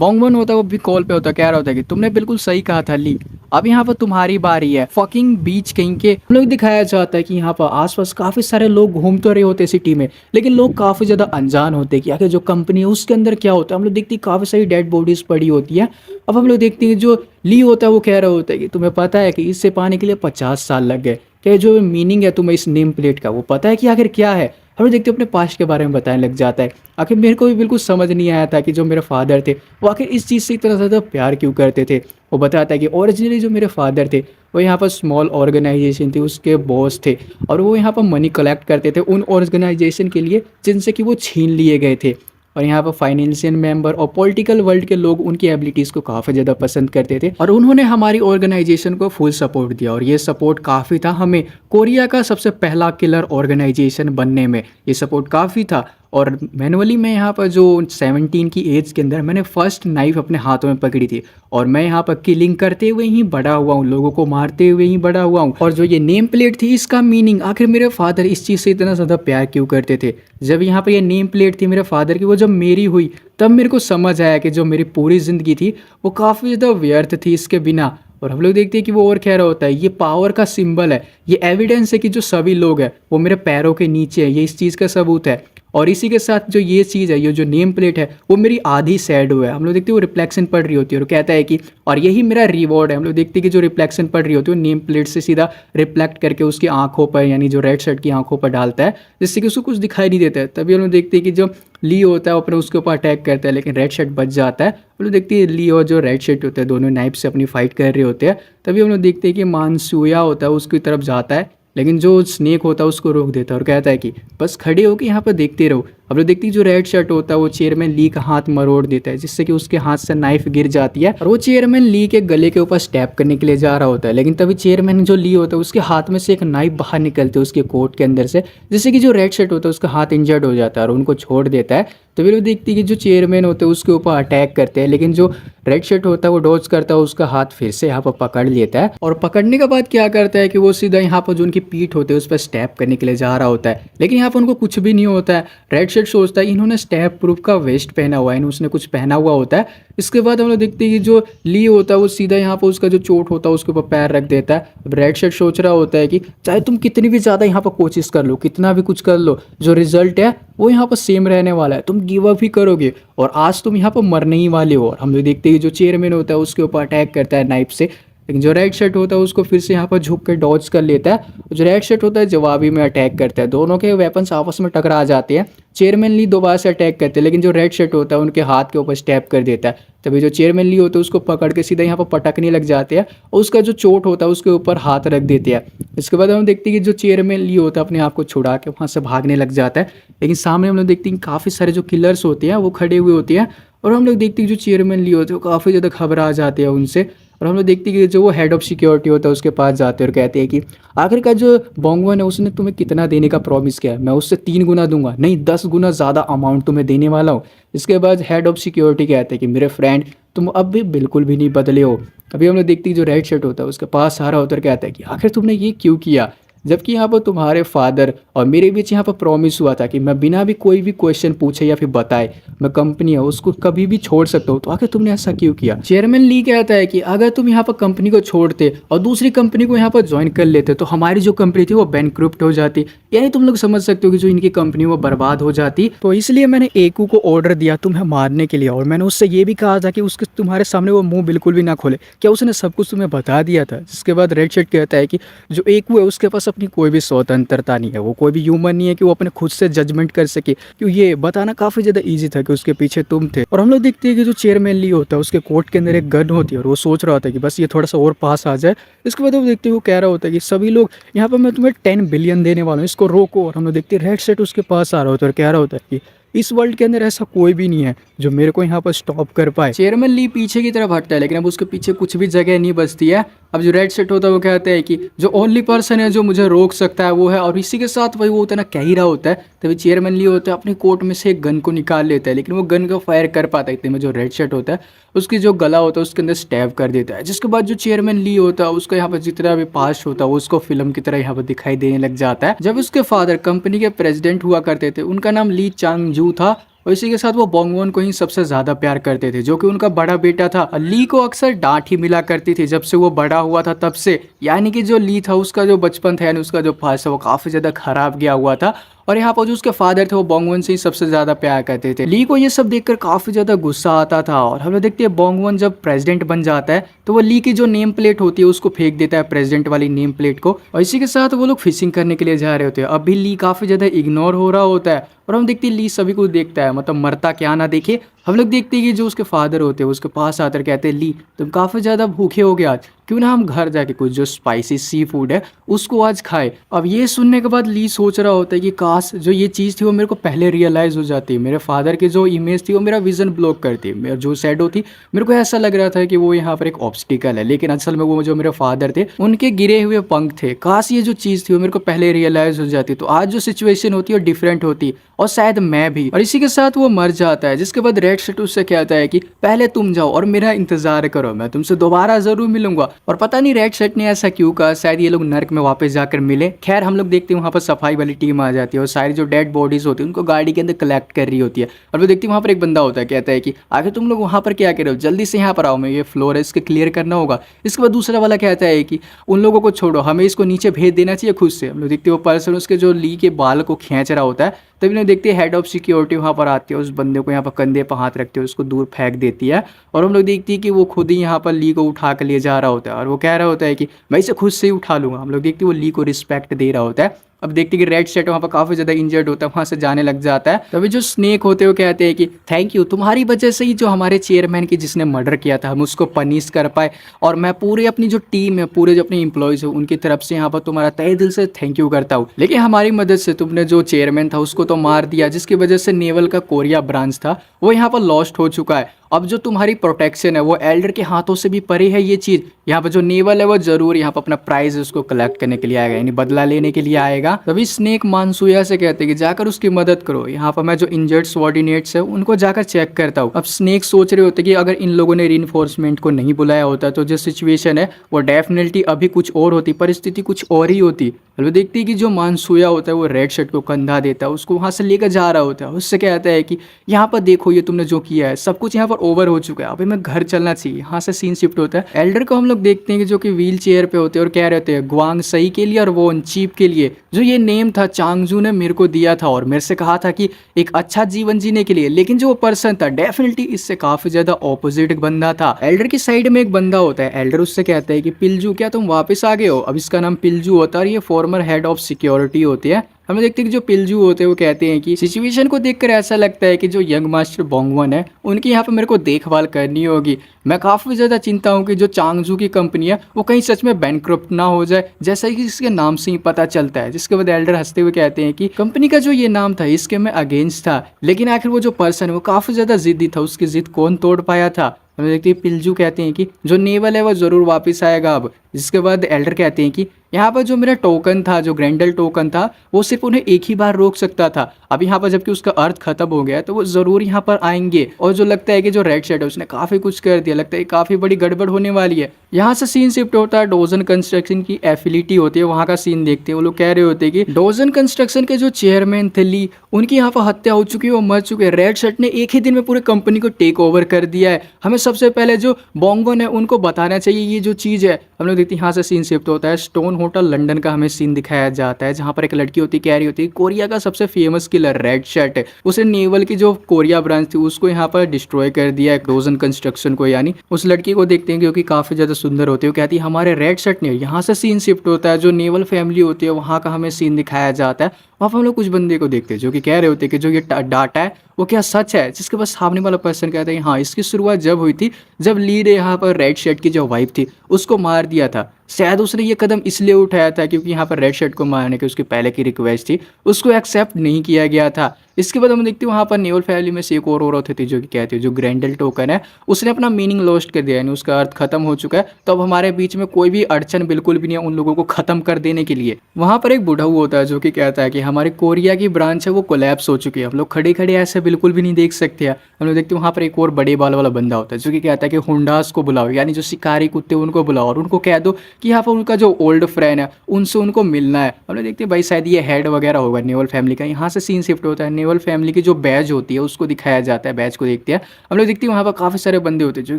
बोंगबोन होता है वो भी कॉल पे होता है, कह रहा होता है कि तुमने बिल्कुल सही कहा था ली, अब यहाँ पर तुम्हारी बारी है। फकिंग बीच कहीं के हम लोग दिखाया जाता है कि यहाँ पर आसपास काफी सारे लोग घूम तो रहे होते हैं सिटी में, लेकिन लोग काफी ज्यादा अनजान होते हैं कि आखिर जो कंपनी है उसके अंदर क्या होता है। हम लोग देखते हैं काफी सारी डेड बॉडीज पड़ी होती है। अब हम लोग देखते हैं जो ली होता है वो कह रहा होता है कि तुम्हें पता है कि इससे पाने के लिए 50 साल लग गए, क्या जो मीनिंग है तुम्हें इस नेम प्लेट का वो पता है कि आखिर क्या है? हम लोग देखते हैं अपने पास्ट के बारे में बताने लग जाता है। आखिर मेरे को भी बिल्कुल समझ नहीं आया था कि जो मेरे फादर थे वो आखिर इस चीज़ से इतना ज़्यादा प्यार क्यों करते थे। वो बताता है कि ओरिजिनली जो मेरे फादर थे वो यहाँ पर स्मॉल ऑर्गेनाइजेशन थी, उसके बॉस थे, और वो यहाँ पर मनी कलेक्ट करते थे उन ऑर्गेनाइजेशन के लिए जिनसे कि वो छीन लिए गए थे। और यहाँ पर फाइनेंशियल मेंबर और पॉलिटिकल वर्ल्ड के लोग उनकी एबिलिटीज़ को काफ़ी ज़्यादा पसंद करते थे, और उन्होंने हमारी ऑर्गेनाइजेशन को फुल सपोर्ट दिया, और ये सपोर्ट काफ़ी था हमें कोरिया का सबसे पहला किलर ऑर्गेनाइजेशन बनने में। ये सपोर्ट काफ़ी था। और मैनुअली मैं यहाँ पर जो 17 की एज के अंदर मैंने फर्स्ट नाइफ अपने हाथों में पकड़ी थी, और मैं यहाँ पर किलिंग करते हुए ही बड़ा हुआ हूँ, लोगों को मारते हुए ही बड़ा हुआ हूँ। और जो ये नेम प्लेट थी इसका मीनिंग आखिर मेरे फादर इस चीज़ से इतना ज़्यादा प्यार क्यों करते थे। जब यहाँ पर ये नेम प्लेट थी मेरे फादर की, वो जब मेरी हुई तब मेरे को समझ आया कि जो मेरी पूरी ज़िंदगी थी वो काफ़ी ज़्यादा व्यर्थ थी इसके बिना। और हम लोग देखते हैं कि वो और कह रहा होता है ये पावर का सिंबल है, ये एविडेंस है कि जो सभी लोग हैं वो मेरे पैरों के नीचे है, ये इस चीज़ का सबूत है। और इसी के साथ जो ये चीज़ है, ये जो नेम प्लेट है वो मेरी आधी शैडो है। हम लोग देखते हैं वो रिफ्लेक्शन पड़ रही होती है और कहता है कि और यही मेरा रिवॉर्ड है। हम लोग देखते हैं कि जो रिफ्लेक्शन पड़ रही होती है वो नेम प्लेट से सीधा रिफ्लेक्ट करके उसकी आंखों पर, यानी जो रेड शर्ट की आंखों पर डालता है, जिससे कि उसको कुछ दिखाई नहीं देता है। तभी हम लोग देखते हैं कि जो ली होता है वो अपने उसके ऊपर अटैक करता है, लेकिन रेड शर्ट बच जाता है। हम लोग देखते हैं ली और जो रेड शर्ट होता है दोनों नाइफ से अपनी फाइट कर रहे होते हैं। तभी हम लोग देखते हैं कि मानसूया होता है उसकी तरफ जाता है, लेकिन जो स्नेक होता है उसको रोक देता है और कहता है कि बस खड़े होकर यहाँ पर देखते रहो। अब लोग देखती है जो रेड शर्ट होता है वो चेयरमैन ली का हाथ मरोड़ देता है, जिससे कि उसके हाथ से नाइफ गिर जाती है, और वो चेयरमैन ली के गले के ऊपर स्टैप करने के लिए जा रहा होता है। लेकिन तभी चेयरमैन जो ली होता है उसके हाथ में से एक नाइफ बाहर निकलते है उसके कोट के अंदर से, जिससे कि जो रेड शर्ट होता है उसका हाथ इंजर्ड हो जाता है और उनको छोड़ देता है। तो फिर वो देखती है कि जो चेयरमैन होते हैं उसके ऊपर अटैक करते हैं, लेकिन जो रेड शर्ट होता है वो डॉज करता है, उसका हाथ फिर से यहाँ पर पकड़ लेता है, और पकड़ने के बाद क्या करता है कि वो सीधा यहाँ पर जो उनकी पीठ होती है उस पर स्टैप करने के लिए जा रहा होता है। लेकिन यहाँ पर उनको कुछ भी नहीं होता है। रेड शर्ट सोचता है इन्होंने स्टैप प्रूफ का वेस्ट पहना हुआ है, उसने कुछ पहना हुआ होता है। इसके बाद हम लोग देखते हैं कि जो ली होता है वो सीधा यहाँ पर उसका जो चोट होता है उसके ऊपर पैर रख देता है। अब रेड शर्ट सोच रहा होता है कि चाहे तुम कितनी भी ज़्यादा यहाँ पर कोशिश कर लो, कितना भी कुछ कर लो, जो रिजल्ट है वो यहाँ पर सेम रहने वाला है, तुम गिव अप ही करोगे और आज तुम यहाँ पर मरने ही वाले हो। और हम लोग देखते हैं कि जो चेयरमैन होता है उसके ऊपर अटैक करता है नाइफ से, लेकिन जो रेड शर्ट होता है उसको फिर से यहाँ पर झुक कर डॉज कर लेता है। जो रेड शर्ट होता है जवाबी में अटैक करता है, दोनों के वेपन्स आपस में टकरा जाते हैं। चेयरमैन ली दोबारा से अटैक करते हैं, लेकिन जो रेड शर्ट होता है उनके हाथ के ऊपर स्टैप कर देता है। तभी जो चेयरमैन ली होता है उसको पकड़ के सीधा यहाँ पर पटकने लग जाते हैं और उसका जो चोट होता है उसके ऊपर हाथ रख देते हैं। इसके बाद हम देखते हैं कि जो चेयरमैन ली होता है अपने आप को छुड़ा के वहाँ से भागने लग जाता है। लेकिन सामने हम लोग देखते हैं काफ़ी सारे जो किलर्स होते हैं वो खड़े हुए होते हैं और हम लोग देखते हैं कि जो चेयरमैन ली होते हैं वो काफ़ी ज़्यादा घबरा जाते हैं उनसे। और हम लोग देखते हैं कि जो वो हेड ऑफ सिक्योरिटी होता है उसके पास जाते हैं और कहते हैं कि आखिरकार जो बोंगवन है उसने तुम्हें कितना देने का प्रॉमिस किया है, मैं उससे 3 गुना दूंगा, नहीं 10 गुना ज़्यादा अमाउंट तुम्हें देने वाला हूँ। इसके बाद हेड ऑफ सिक्योरिटी कहते हैं कि मेरे फ्रेंड तुम अब भी बिल्कुल भी नहीं बदले हो। अभी हम लोग देखते हैं जो रेड शर्ट होता है उसके पास सारा होता है, कहता है कि आखिर तुमने ये क्यों किया, जबकि यहाँ पर तुम्हारे फादर और मेरे बीच यहाँ पर प्रॉमिस हुआ था कि मैं बिना भी कोई भी क्वेश्चन पूछे या फिर बताए मैं कंपनी है उसको कभी भी छोड़ सकता हूँ, तो आखिर तुमने ऐसा क्यों किया। चेयरमैन ली कहता है कि अगर तुम यहाँ पर कंपनी को छोड़ते और दूसरी कंपनी को यहाँ पर ज्वाइन कर लेते तो हमारी जो कंपनी थी वो बैंकक्रप्ट हो जाती, यानी तुम लोग समझ सकते हो कि जो इनकी कंपनी वो बर्बाद हो जाती। तो इसलिए मैंने एकू को ऑर्डर दिया तुम्हें मारने के लिए, और मैंने उससे ये भी कहा था कि उसके तुम्हारे सामने वो मुंह बिल्कुल भी ना खोले। क्या उसने सब कुछ तुम्हें बता दिया था। जिसके बाद रेड शर्ट कहता है कि जो एकू है उसके पास अपनी कोई भी स्वतंत्रता नहीं है, वो कोई भी ह्यूमन नहीं है कि वो अपने खुद से जजमेंट कर सके, क्यों ये बताना काफ़ी ज़्यादा ईजी था कि उसके पीछे तुम थे। और हम लोग देखते हैं कि जो चेयरमैन ली होता है उसके कोट के अंदर एक गन होती है और वो सोच रहा होता है कि बस ये थोड़ा सा और पास आ जाए। इसके बाद वो देखते हैं वो कह रहा होता है कि सभी लोग यहाँ पर मैं तुम्हें 10 बिलियन देने वाला हूँ, इसको रोको। और हम लोग देखते हैं रेड शर्ट उसके पास आ रहा होता है और कह रहा होता है कि इस वर्ल्ड के अंदर ऐसा कोई भी नहीं है जो मेरे को यहाँ पर स्टॉप कर पाए। चेयरमैन ली पीछे की तरफ हटता है, लेकिन अब उसके पीछे कुछ भी जगह नहीं बचती है। अब जो रेड शर्ट होता है वो कहता है कि जो ओनली पर्सन है जो मुझे रोक सकता है वो है, और इसी के साथ वही वो उतना कह ही रहा होता है तभी चेयरमैन ली होता है अपने कोट में से एक गन को निकाल लेता है, लेकिन वो गन को फायर कर पाता है। इतने में जो रेड शर्ट होता है उसकी जो गला होता है उसके अंदर स्टैब कर देता है। जिसके बाद जो चेयरमैन ली होता है उसका यहाँ पर जितना भी पास्ट होता है वो उसको फिल्म की तरह यहाँ पर दिखाई देने लग जाता है। जब उसके फादर कंपनी के प्रेसिडेंट हुआ करते थे, उनका नाम ली चांगजू था, और इसी के साथ वो बोंगवन को ही सबसे ज्यादा प्यार करते थे, जो कि उनका बड़ा बेटा था। ली को अक्सर डांट ही मिला करती थी जब से वो बड़ा हुआ था तब से, यानी कि जो ली था उसका जो बचपन था यानी उसका जो पास है वो काफी ज्यादा खराब गया हुआ था। और यहाँ पर जो उसके फादर थे वो बोंगवन से ही सबसे ज्यादा प्यार करते थे। ली को ये सब देखकर काफी ज्यादा गुस्सा आता था। और हम लोग देखते हैं बोंगवन जब प्रेसिडेंट बन जाता है तो वो ली की जो नेम प्लेट होती है उसको फेंक देता है, प्रेसिडेंट वाली नेम प्लेट को। और इसी के साथ वो लोग फिशिंग करने के लिए जा रहे होते हैं। अभी ली काफी ज्यादा इग्नोर हो रहा होता है और हम देखते हैं ली सभी को देखता है, मतलब मरता क्या ना देखे। हम लोग देखते हैं कि जो उसके फादर होते हैं उसके पास आकर कहते हैं ली तुम काफ़ी ज़्यादा भूखे हो गए आज, क्यों ना हम घर जाके कुछ जो स्पाइसी सी फूड है उसको आज खाए। अब ये सुनने के बाद ली सोच रहा होता है कि काश जो ये चीज़ थी वो मेरे को पहले रियलाइज़ हो जाती, मेरे फादर की जो इमेज थी वो मेरा विजन ब्लॉक करती, मेरा जो शैडो थी मेरे को ऐसा लग रहा था कि वो यहाँ पर एक ऑब्स्टिकल है, लेकिन असल में वो जो मेरे फादर थे उनके गिरे हुए पंख थे। काश ये जो चीज़ थी वो मेरे को पहले रियलाइज़ हो जाती तो आज जो सिचुएशन होती है वो डिफरेंट होती और शायद मैं भी। और इसी के साथ वो मर जाता है। जिसके बाद रेड शर्ट उससे कहता है कि पहले तुम जाओ और मेरा इंतजार करो, मैं तुमसे दोबारा जरूर मिलूंगा। और पता नहीं रेड शर्ट ने ऐसा क्यों कहा, शायद ये लोग नर्क में वापस जाकर मिले। खैर हम लोग देखते हैं वहाँ पर सफाई वाली टीम आ जाती है और सारी जो डेड बॉडीज होती है उनको गाड़ी के अंदर कलेक्ट कर रही होती है। और वो देखती है वहाँ पर एक बंदा होता है, कहता है कि आखिर तुम लोग वहाँ पर क्या कर रहे हो, जल्दी से यहाँ पर आओ, मैं ये फ्लोर है इसके क्लियर करना होगा। इसके बाद दूसरा वाला कहता है कि उन लोगों को छोड़ो, हमें इसको नीचे भेज देना चाहिए खुद से। हम लोग देखते हैं वो पर्सन उसके जो ली के बाल को खींच रहा होता है। तभी लोग देखते हैं हेड ऑफ सिक्योरिटी वहाँ पर आती है, उस बंदे को यहाँ पर कंधे पर हाथ रखते हुए उसको दूर फेंक देती है। और हम लोग देखती है कि वो खुद ही यहाँ पर ली को उठा कर ले जा रहा होता है और वो कह रहा होता है कि मैं इसे खुद से ही उठा लूँगा। हम लोग देखते हैं वो ली को रिस्पेक्ट दे रहा होता है। अब देखते हैं कि रेड शर्ट वहाँ पर काफ़ी ज़्यादा इंजर्ड होता है, वहाँ से जाने लग जाता है। तभी जो स्नेक होते हुए कहते हैं कि थैंक यू, तुम्हारी वजह से ही जो हमारे चेयरमैन की जिसने मर्डर किया था हम उसको पनिश कर पाए, और मैं पूरे अपनी जो टीम है, पूरे जो अपने एम्प्लॉयज़ है उनकी तरफ से यहाँ पर तुम्हारा तहे दिल से थैंक यू करता हूँ। लेकिन हमारी मदद से तुमने जो चेयरमैन था उसको तो मार दिया, जिसकी वजह से नेवल का कोरिया ब्रांच था वो यहाँ पर लॉस्ट हो चुका है। अब जो तुम्हारी प्रोटेक्शन है वो एल्डर के हाथों से भी परे है। ये चीज़ यहाँ पर जो नेवल है वो जरूर यहाँ पर अपना प्राइज उसको कलेक्ट करने के लिए आएगा, यानी बदला लेने के लिए आएगा। तभी स्नेक मानसूया से कहते हैं कि जाकर उसकी मदद करो, यहाँ पर मैं जो इंजर्ड सबऑर्डिनेट्स है उनको जाकर चेक करता हूँ। अब स्नेक सोच रहे होते कि अगर इन लोगों ने रीइंफोर्समेंट को नहीं बुलाया होता तो जो सिचुएशन है वो डेफिनेटली अभी कुछ और होती, परिस्थिति कुछ और ही होती। वो देखती है कि जो मानसूया होता है वो रेड शर्ट को कंधा देता है, उसको वहाँ से लेकर जा रहा होता है। उससे कहता है कि यहाँ पर देखो ये तुमने जो किया है सब कुछ यहाँ पर ओवर हो चुका है, अभी मैं घर चलना चाहिए। यहाँ से सीन शिफ्ट होता है। एल्डर को हम लोग देखते हैं कि जो कि व्हील चेयर पे होते हैं और कह रहे होते हैं ग्वांग सही के लिए और वो चीप के लिए, जो जो ये नेम था चांगजू ने मेरे को दिया था और मेरे से कहा था कि एक अच्छा जीवन जीने के लिए, लेकिन जो वो पर्सन था डेफिनेटली इससे काफी ज्यादा ऑपोजिट बंदा था। एल्डर की साइड में एक बंदा होता है, एल्डर उससे कहता है कि पिलजू क्या तुम वापस आ गए हो। अब इसका नाम पिलजू होता है और ये फॉर्मर हेड ऑफ सिक्योरिटी होती है। हम देखते हैं कि जो पिलजू होते हैं वो कहते हैं कि सिचुएशन को देखकर ऐसा लगता है कि जो यंग मास्टर बोंगवन है उनकी यहाँ पे मेरे को देखभाल करनी होगी। मैं काफ़ी ज़्यादा चिंता हूँ कि जो चांगजू की कंपनी है वो कहीं सच में बैंकक्रप्ट ना हो जाए, जैसा कि इसके नाम से ही पता चलता है। जिसके बाद एल्डर हंसते हुए कहते हैं कि कंपनी का जो ये नाम था इसके मैं अगेंस्ट था, लेकिन आखिर वो जो पर्सन है वो काफ़ी ज़्यादा जिद्दी था, उसकी जिद कौन तोड़ पाया था। हम देखते हैं पिलजू कहते हैं कि जो नेवल है वो ज़रूर वापस आएगा अब। जिसके बाद एल्डर कहते हैं कि यहाँ पर जो मेरा टोकन था, जो ग्रैंडल टोकन था, वो सिर्फ उन्हें एक ही बार रोक सकता था। अब यहाँ पर जबकि उसका अर्थ खत्म हो गया है तो वो ज़रूर यहाँ पर आएंगे। और जो लगता है कि जो रेड शर्ट है उसने काफ़ी कुछ कर दिया, लगता है काफ़ी बड़ी गड़बड़ होने वाली है। यहाँ से सीन शिफ्ट होता है डोजन कंस्ट्रक्शन की एफिलिटी होती है, वहाँ का सीन देखते हैं। वो लोग कह रहे होते हैं कि डोजन कंस्ट्रक्शन के जो चेयरमैन थे ली, उनकी यहाँ पर हत्या हो चुकी है, वो मर चुके हैं। रेड शर्ट ने एक ही दिन में पूरे कंपनी को टेक ओवर कर दिया है। हमें सबसे पहले जो बोंगवन है उनको बताना चाहिए ये जो चीज़ है। हम लोग देखते हैं यहाँ से सीन शिफ्ट होता है स्टोन होटल लंदन का, हमें सीन दिखाया जाता है जहाँ पर एक लड़की होती है, कह रही होती है कोरिया का सबसे फेमस किलर रेड शर्ट है, उसे नेवल की जो कोरिया ब्रांच थी उसको यहाँ पर डिस्ट्रॉय कर दिया है, डोजन कंस्ट्रक्शन को। यानी उस लड़की को देखते हैं क्योंकि काफी ज्यादा सुंदर होती है, वो कहती है हमारे रेड शर्ट ने। यहाँ से सीन शिफ्ट होता है जो नेवल फैमिली होती है वहाँ का हमें सीन दिखाया जाता है। वहाँ पर हम लोग कुछ बंदे को देखते हैं जो कि कह रहे होते हैं कि जो ये डाटा है वो क्या सच है। जिसके पास सामने वाला पर्सन कहता है हाँ, इसकी शुरुआत जब हुई थी जब ली ने यहाँ पर रेड शर्ट की जो वाइफ थी उसको मार दिया था। शायद उसने ये कदम इसलिए उठाया था क्योंकि यहाँ पर रेड शर्ट को मारने की उसकी पहले की रिक्वेस्ट थी, उसको एक्सेप्ट नहीं किया गया था। इसके बाद हम देखते हैं वहाँ पर नेवल फैमिली में से एक और औरत थी जो कि कहती है जो ग्रैंडल टोकन है उसने अपना मीनिंग लॉस्ट कर दिया, यानी उसका अर्थ खत्म हो चुका है। तो अब हमारे बीच में कोई भी अड़चन बिल्कुल भी नहीं है उन लोगों को खत्म कर देने के लिए। वहाँ पर एक बुढ़ा होता है जो कि कहता है कि हमारी कोरिया की ब्रांच है वो कोलैप्स हो चुकी है, हम लोग खड़े खड़े ऐसे बिल्कुल भी नहीं देख सकते हैं। हम लोग देखते हैं वहाँ पर एक और बड़े बाल वाला बंदा होता है जो कि कहता है कि हुंडास को बुलाओ, यानी जो शिकारी कुत्ते उनको बुलाओ और उनको कह दो कि यहाँ पर उनका जो ओल्ड फ्रेंड है उनसे उनको मिलना है। हम लोग देखते हैं भाई शायद ये हेड वगैरह होगा नेवल फैमिली का। यहाँ से सीन शिफ्ट होता है नेवल फैमिली की जो बैज होती है उसको दिखाया जाता है, बैज को देखते हैं। हम लोग देखते हैं वहाँ पर काफ़ी सारे बंदे होते हैं जो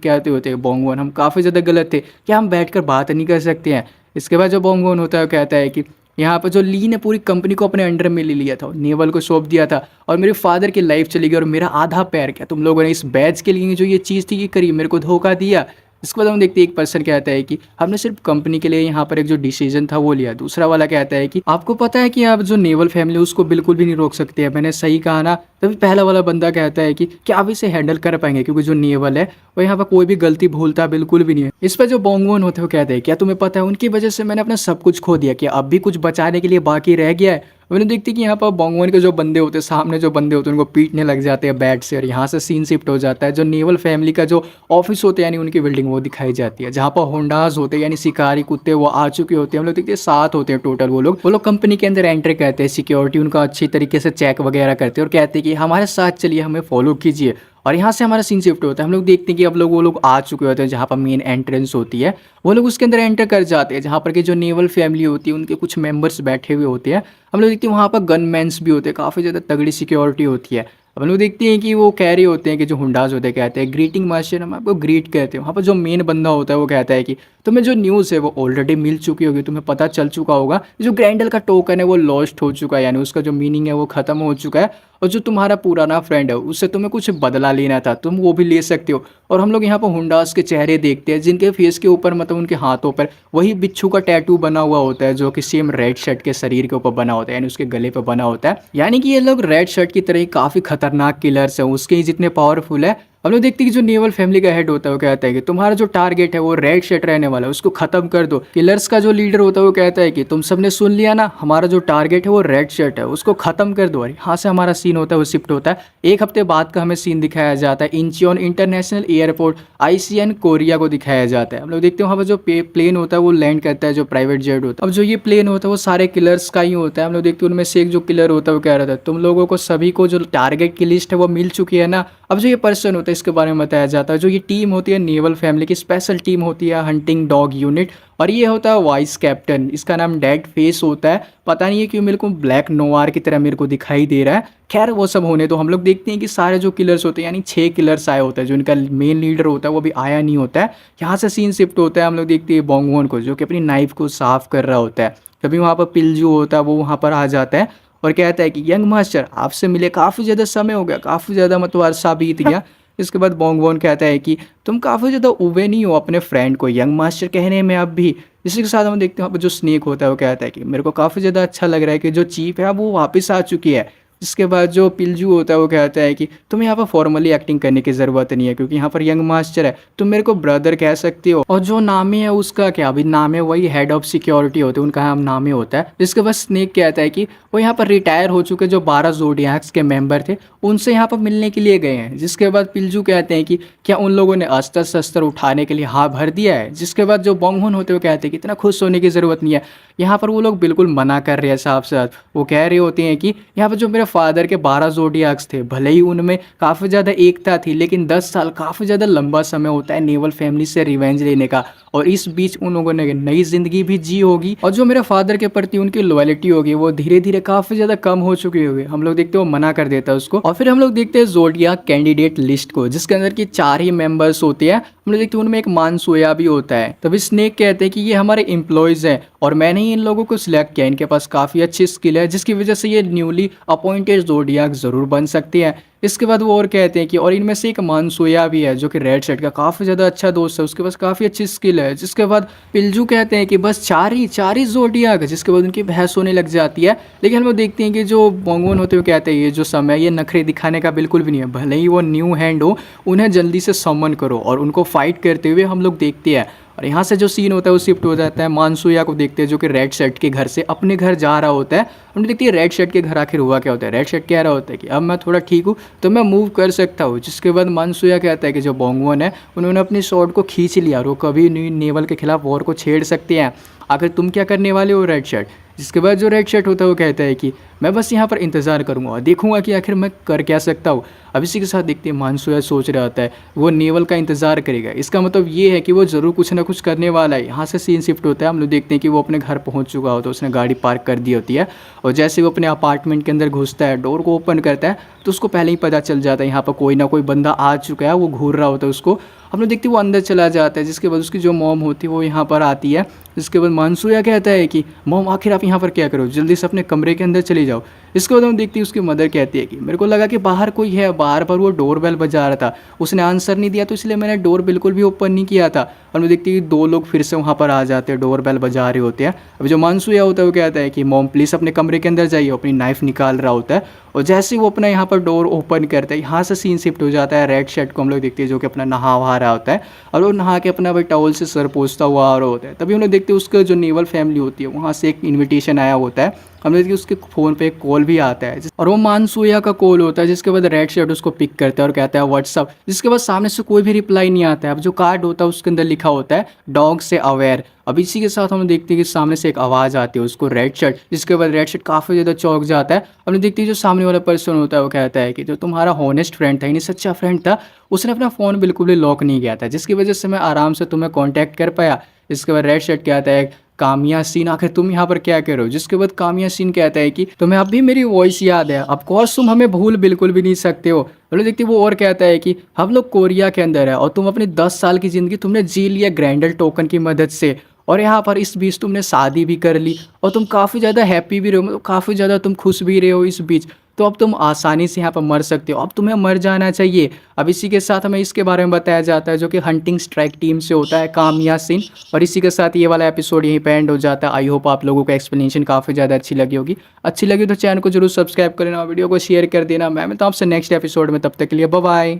कहते होते हैं बोंगवन हम काफ़ी ज़्यादा गलत थे, क्या हम बैठ कर बात नहीं कर सकते हैं। इसके बाद जो बोंगवन होता है वो कहता है कि यहाँ पर जो ली ने पूरी कंपनी को अपने अंडर में ले लिया था, नेवल को सौंप दिया था और मेरे फादर की लाइफ चली गई और मेरा आधा पैर, क्या तुम लोगों ने इस बैच के लिए जो ये चीज़ थी ये करी, मेरे को धोखा दिया। इसके बाद हम देखते हैं एक पर्सन कहता है कि हमने सिर्फ कंपनी के लिए यहाँ पर एक जो डिसीजन था वो लिया। दूसरा वाला कहता है कि आपको पता है कि आप जो नेवल फैमिली उसको बिल्कुल भी नहीं रोक सकते हैं, मैंने सही कहा ना। तभी पहला वाला बंदा कहता है कि क्या आप इसे हैंडल कर पाएंगे क्योंकि जो नेवल है वो यहाँ पर कोई भी गलती भूलता बिल्कुल भी नहीं है। इस पर जो बोंगवन होते हैं वो कहते हैं क्या तुम्हें पता है उनकी वजह से मैंने अपना सब कुछ खो दिया, क्या अब भी कुछ बचाने के लिए बाकी रह गया है। मैंने देखती कि यहाँ पर बोंगवन के जो बंदे होते हैं सामने जो बंदे होते हैं उनको पीटने लग जाते हैं बैट से। और यहाँ से सीन शिफ्ट हो जाता है जो नेवल फैमिली का जो ऑफिस होते हैं यानी उनकी बिल्डिंग वो दिखाई जाती है जहाँ पर होंडाज होते हैं यानी शिकारी कुत्ते वो आ चुके होते हैं। हम लोग देखते हैं 7 होते हैं टोटल। वो लोग कंपनी के अंदर एंटर करते हैं, सिक्योरिटी उनका अच्छी तरीके से चेक वगैरह करते हैं और कहते हैं कि हमारे साथ चलिए, हमें फॉलो कीजिए। और यहाँ से हमारा सीन शिफ्ट होता है, हम लोग देखते हैं कि अब लोग वो लोग आ चुके होते हैं जहाँ पर मेन एंट्रेंस होती है, वो लोग उसके अंदर एंटर कर जाते हैं जहाँ पर कि जो नेवल फैमिली होती है उनके कुछ मेंबर्स बैठे हुए होते हैं। हम लोग देखते हैं वहाँ पर गनमैन्स भी होते हैं, काफ़ी ज़्यादा तगड़ी सिक्योरिटी होती है। अब हम लोग देखते हैं कि वो कह रहे होते हैं कि जो हुंडाज होते हैं कहते हैं ग्रीटिंग मास्टर, हम आपको ग्रीट कहते हैं। वहाँ पर जो मेन बंदा होता है वो कहता है कि तुम्हें जो न्यूज़ है वो ऑलरेडी मिल चुकी होगी, तुम्हें पता चल चुका होगा जो ग्रैंडल का टोकन है वो लॉस्ट हो चुका है, यानी उसका जो मीनिंग है वो खत्म हो चुका है। और जो तुम्हारा पुराना फ्रेंड है उससे तुम्हें कुछ बदला लेना था, तुम वो भी ले सकते हो। और हम लोग यहाँ पर हुंडास के चेहरे देखते हैं जिनके फेस के ऊपर मतलब उनके हाथों पर वही बिच्छू का टैटू बना हुआ होता है जो कि सेम रेड शर्ट के शरीर के ऊपर बना होता है, यानी उसके गले पर बना होता है। यानी कि ये लोग रेड शर्ट की तरह ही काफ़ी खतरनाक किलर्स हैं, उसके ही जितने पावरफुल है। हम लोग देखते हैं कि जो नेवल फैमिली का हेड होता है वो कहता है कि तुम्हारा जो टारगेट है वो रेड शर्ट रहने वाला है, उसको खत्म कर दो। किलर्स का जो लीडर होता है वो कहता है कि तुम सबने सुन लिया ना, हमारा जो टारगेट है वो रेड शर्ट है, उसको खत्म कर दो। और यहाँ से हमारा सीन होता है वो शिफ्ट होता है, एक हफ्ते बाद का हमें सीन दिखाया जाता है Incheon international airport ICN Korea को दिखाया जाता है। हम लोग देखते हैं वहाँ पर जो प्लेन होता है वो लैंड करता है, जो प्राइवेट जेट होता है। अब जो ये प्लेन होता है वो सारे किलर्स का ही होता है। हम लोग देखते हैं उनमें से एक जो किलर होता है वो कह रहा था तुम लोगों को सभी को जो टारगेट की लिस्ट है वो मिल चुकी है ना, अब जो ये पर्सन होता है इसके बारे में बताया जाता है, जो ये टीम होती है नेवल फैमिली की स्पेशल टीम होती है हंटिंग डॉग यूनिट, और ये होता है वाइस कैप्टन, इसका नाम डेड फेस होता है। पता नहीं है क्यों मेरे को ब्लैक नोवार की तरह मेरे को दिखाई दे रहा है। खैर वो सब होने तो हम लोग देखते हैं कि सारे जो किलर्स होते हैं यानी 6 किलर्स आए होते हैं, जो इनका मेन लीडर होता है वो भी आया नहीं होता है। यहाँ से सीन शिफ्ट होता है, हम लोग देखते हैं बोंगवॉन को जो कि अपनी नाइफ को साफ कर रहा होता है। तभी वहाँ पर पिलजू होता है वो वहाँ पर आ जाता है और कहता है कि यंग मास्टर आपसे मिले काफ़ी ज़्यादा समय हो गया, काफ़ी ज़्यादा मतलब अरसा बीत गया। इसके बाद बोंगवॉन कहता है कि तुम काफ़ी ज़्यादा उबे नहीं हो अपने फ्रेंड को यंग मास्टर कहने में अब भी। इसी के साथ हम देखते हैं वहाँ पर जो स्नेक होता है वो कहता है कि मेरे को काफ़ी ज़्यादा अच्छा लग रहा है कि जो चीफ है वो वापस आ चुकी है। इसके बाद जो पिलजू होता है वो कहता है कि तुम्हें यहाँ पर फॉर्मली एक्टिंग करने की ज़रूरत नहीं है क्योंकि यहाँ पर यंग मास्टर है, तुम मेरे को ब्रदर कह सकते हो। और जो नामी है उसका क्या, अभी नामे वही हेड ऑफ सिक्योरिटी होते हैं, उनका नाम नामी होता है। इसके बाद स्नेक कहता है कि वो यहाँ पर रिटायर हो चुके जो 12 ज़ोडियाक्स के मेंबर थे उनसे यहाँ पर मिलने के लिए गए हैं। जिसके बाद पिलजू कहते हैं कि क्या उन लोगों ने अस्त्र शस्त्र उठाने के लिए हाँ भर दिया है। जिसके बाद जो बोंगहोन होते हुए कहते हैं कि इतना खुश होने की ज़रूरत नहीं है, यहाँ पर वो लोग बिल्कुल मना कर रहे हैं साफ साफ। वो कह रहे होते हैं कि यहाँ पर जो मेरे फादर के 12 ज़ोडियाक्स थे भले ही उनमें काफ़ी ज़्यादा एकता थी, लेकिन 10 साल काफ़ी ज़्यादा लंबा समय होता है नेवल फैमिली से रिवेंज लेने का, और इस बीच उन लोगों ने नई ज़िंदगी भी जी होगी और जो मेरे फादर के प्रति उनकी लॉयल्टी होगी वो धीरे धीरे काफ़ी ज़्यादा कम हो चुकी होगी। हम लोग देखते हैं वो मना कर देता है उसको। और फिर हम लोग देखते हैं ज़ोडियाक कैंडिडेट लिस्ट को जिसके अंदर की 4 ही मेंबर्स होते हैं। हम लोग देखते हैं उनमें एक मानसोया भी होता है। तभी स्नेक कहते हैं कि ये हमारे एम्प्लॉयज़ हैं और मैंने ही इन लोगों को सिलेक्ट किया, इनके पास काफ़ी अच्छी स्किल है जिसकी वजह से ये न्यूली अपॉइंटेड ज़ोडियाक ज़रूर बन सकते हैं। इसके बाद वो और कहते हैं कि और इनमें से एक मानसोया भी है जो कि रेड शर्ट का काफ़ी ज़्यादा अच्छा दोस्त है, उसके पास काफ़ी अच्छी स्किल है। जिसके बाद पिलजू कहते हैं कि बस चार ही ज़ोडियाक, जिसके बाद उनकी बहस होने लग जाती है। लेकिन हम लोग देखते हैं कि जो बोंगवॉन होते हुए कहते हैं ये जो समय ये नखरे दिखाने का बिल्कुल भी नहीं है, भले ही वो न्यू हैंड हो उन्हें जल्दी से समन करो, और उनको फाइट करते हुए हम लोग देखते हैं। और यहाँ से जो सीन होता है वो शिफ्ट हो जाता है मानसूया को देखते हैं जो कि रेड शर्ट के घर से अपने घर जा रहा होता है। हम देखते हैं रेड शर्ट के घर आखिर हुआ क्या होता है। रेड शर्ट कह रहा होता है कि अब मैं थोड़ा ठीक हूँ तो मैं मूव कर सकता हूँ। जिसके बाद मानसूया कहता है कि जो बोंगवॉन है उन्होंने अपनी स्वॉर्ड को खींच लिया और वो कभी नेवल के खिलाफ वॉर को छेड़ सकते हैं, आखिर तुम क्या करने वाले हो रेड शर्ट। जिसके बाद जो रेड शर्ट होता है वो कहता है कि मैं बस यहाँ पर इंतज़ार करूँगा और देखूंगा कि आखिर मैं कर क्या सकता हूँ। अब इसी के साथ देखते हैं मानसूया सोच रहा होता है वो नेवल का इंतज़ार करेगा, इसका मतलब ये है कि वो ज़रूर कुछ ना कुछ करने वाला है। यहाँ से सीन शिफ्ट होता है, हम लोग देखते हैं कि वो अपने घर पहुँच चुका होता है, उसने गाड़ी पार्क कर दी होती है और जैसे वो अपने अपार्टमेंट के अंदर घुसता है डोर को ओपन करता है तो उसको पहले ही पता चल जाता है यहाँ पर कोई ना कोई बंदा आ चुका है, वो घूर रहा होता है उसको। हम लोग देखते हैं वो अंदर चला जाता है। जिसके बाद उसकी जो मॉम होती है वो यहाँ पर आती है। इसके बाद मानसूया कहता है कि मॉम आखिर आप यहाँ पर क्या करो, जल्दी से अपने कमरे के अंदर चली जाओ। इसके बाद हम देखते हैं उसकी मदर कहती है कि मेरे को लगा कि बाहर कोई है, बाहर पर वो डोर बेल बजा रहा था, उसने आंसर नहीं दिया तो इसलिए मैंने डोर बिल्कुल भी ओपन नहीं किया था। और मैं देखती हूँ 2 लोग फिर से वहाँ पर आ जाते हैं, डोर बेल बजा रहे होते हैं। अभी जो मानसूया होता है वो कहता है कि मॉम प्लीज़ अपने कमरे के अंदर जाइए, अपनी नाइफ निकाल रहा होता है। और जैसे ही वो अपना यहाँ पर डोर ओपन करता है यहाँ से सीन शिफ्ट हो जाता है रेड शर्ट को हम लोग देखते हैं जो कि अपना नहा वहा रहा होता है और वो नहा के अपना भाई टॉवल से सर पोंछता हुआ आ रहा होता है। तभी हम लोग देखते हैं उसका जो नेवल फैमिली होती है वहाँ से एक इन्विटेशन आया होता है। हम देखते हैं उसके फ़ोन पे एक कॉल भी आता है और वो मानसूया का कॉल होता है। जिसके बाद रेड शर्ट उसको पिक करता है और कहता है व्हाट्सअप। जिसके बाद सामने से कोई भी रिप्लाई नहीं आता है। अब जो कार्ड होता है उसके अंदर लिखा होता है डॉग से अवेयर। अब इसी के साथ हम देखते हैं कि सामने से एक आवाज़ आती है उसको रेड शर्ट। जिसके बाद रेड शर्ट काफ़ी ज़्यादा चौंक जाता है। हमने देखते हैं जो सामने वाला पर्सन होता है वो कहता है कि जो तुम्हारा हॉनेस्ट फ्रेंड था यानी सच्चा फ्रेंड था उसने अपना फ़ोन बिल्कुल भी लॉक नहीं किया था, जिसकी वजह से मैं आराम से तुम्हें कॉन्टैक्ट कर पाया। इसके बाद रेड शर्ट कहता है कामिया सीन आखिर तुम यहाँ पर क्या करो। जिसके बाद कामिया सीन कहता है कि तुम्हें अब भी मेरी वॉइस याद है, ऑफ कोर्स तुम हमें भूल बिल्कुल भी नहीं सकते हो। बोलो देखते वो और कहता है कि हम लोग कोरिया के अंदर है और तुम अपनी 10 साल की ज़िंदगी तुमने जी लिया ग्रैंडल टोकन की मदद से, और यहाँ पर इस बीच तुमने शादी भी कर ली और तुम काफ़ी ज़्यादा हैप्पी भी रहे हो, मतलब काफ़ी ज़्यादा तुम खुश भी रहे हो इस बीच। तो अब तुम आसानी से यहाँ पर मर सकते हो, अब तुम्हें मर जाना चाहिए। अब इसी के साथ हमें इसके बारे में बताया जाता है जो कि हंटिंग स्ट्राइक टीम से होता है कामिया सिंह। और इसी के साथ ये वाला एपिसोड यहीं पे एंड हो जाता है। आई होप आप लोगों को एक्सप्लेनेशन काफ़ी ज़्यादा अच्छी लगी होगी। अच्छी लगी तो चैनल को जरूर सब्सक्राइब कर लेना, वीडियो को शेयर कर देना। मैं मिलता हूं आपसे नेक्स्ट एपिसोड में, तब तक के लिए बाय बाय।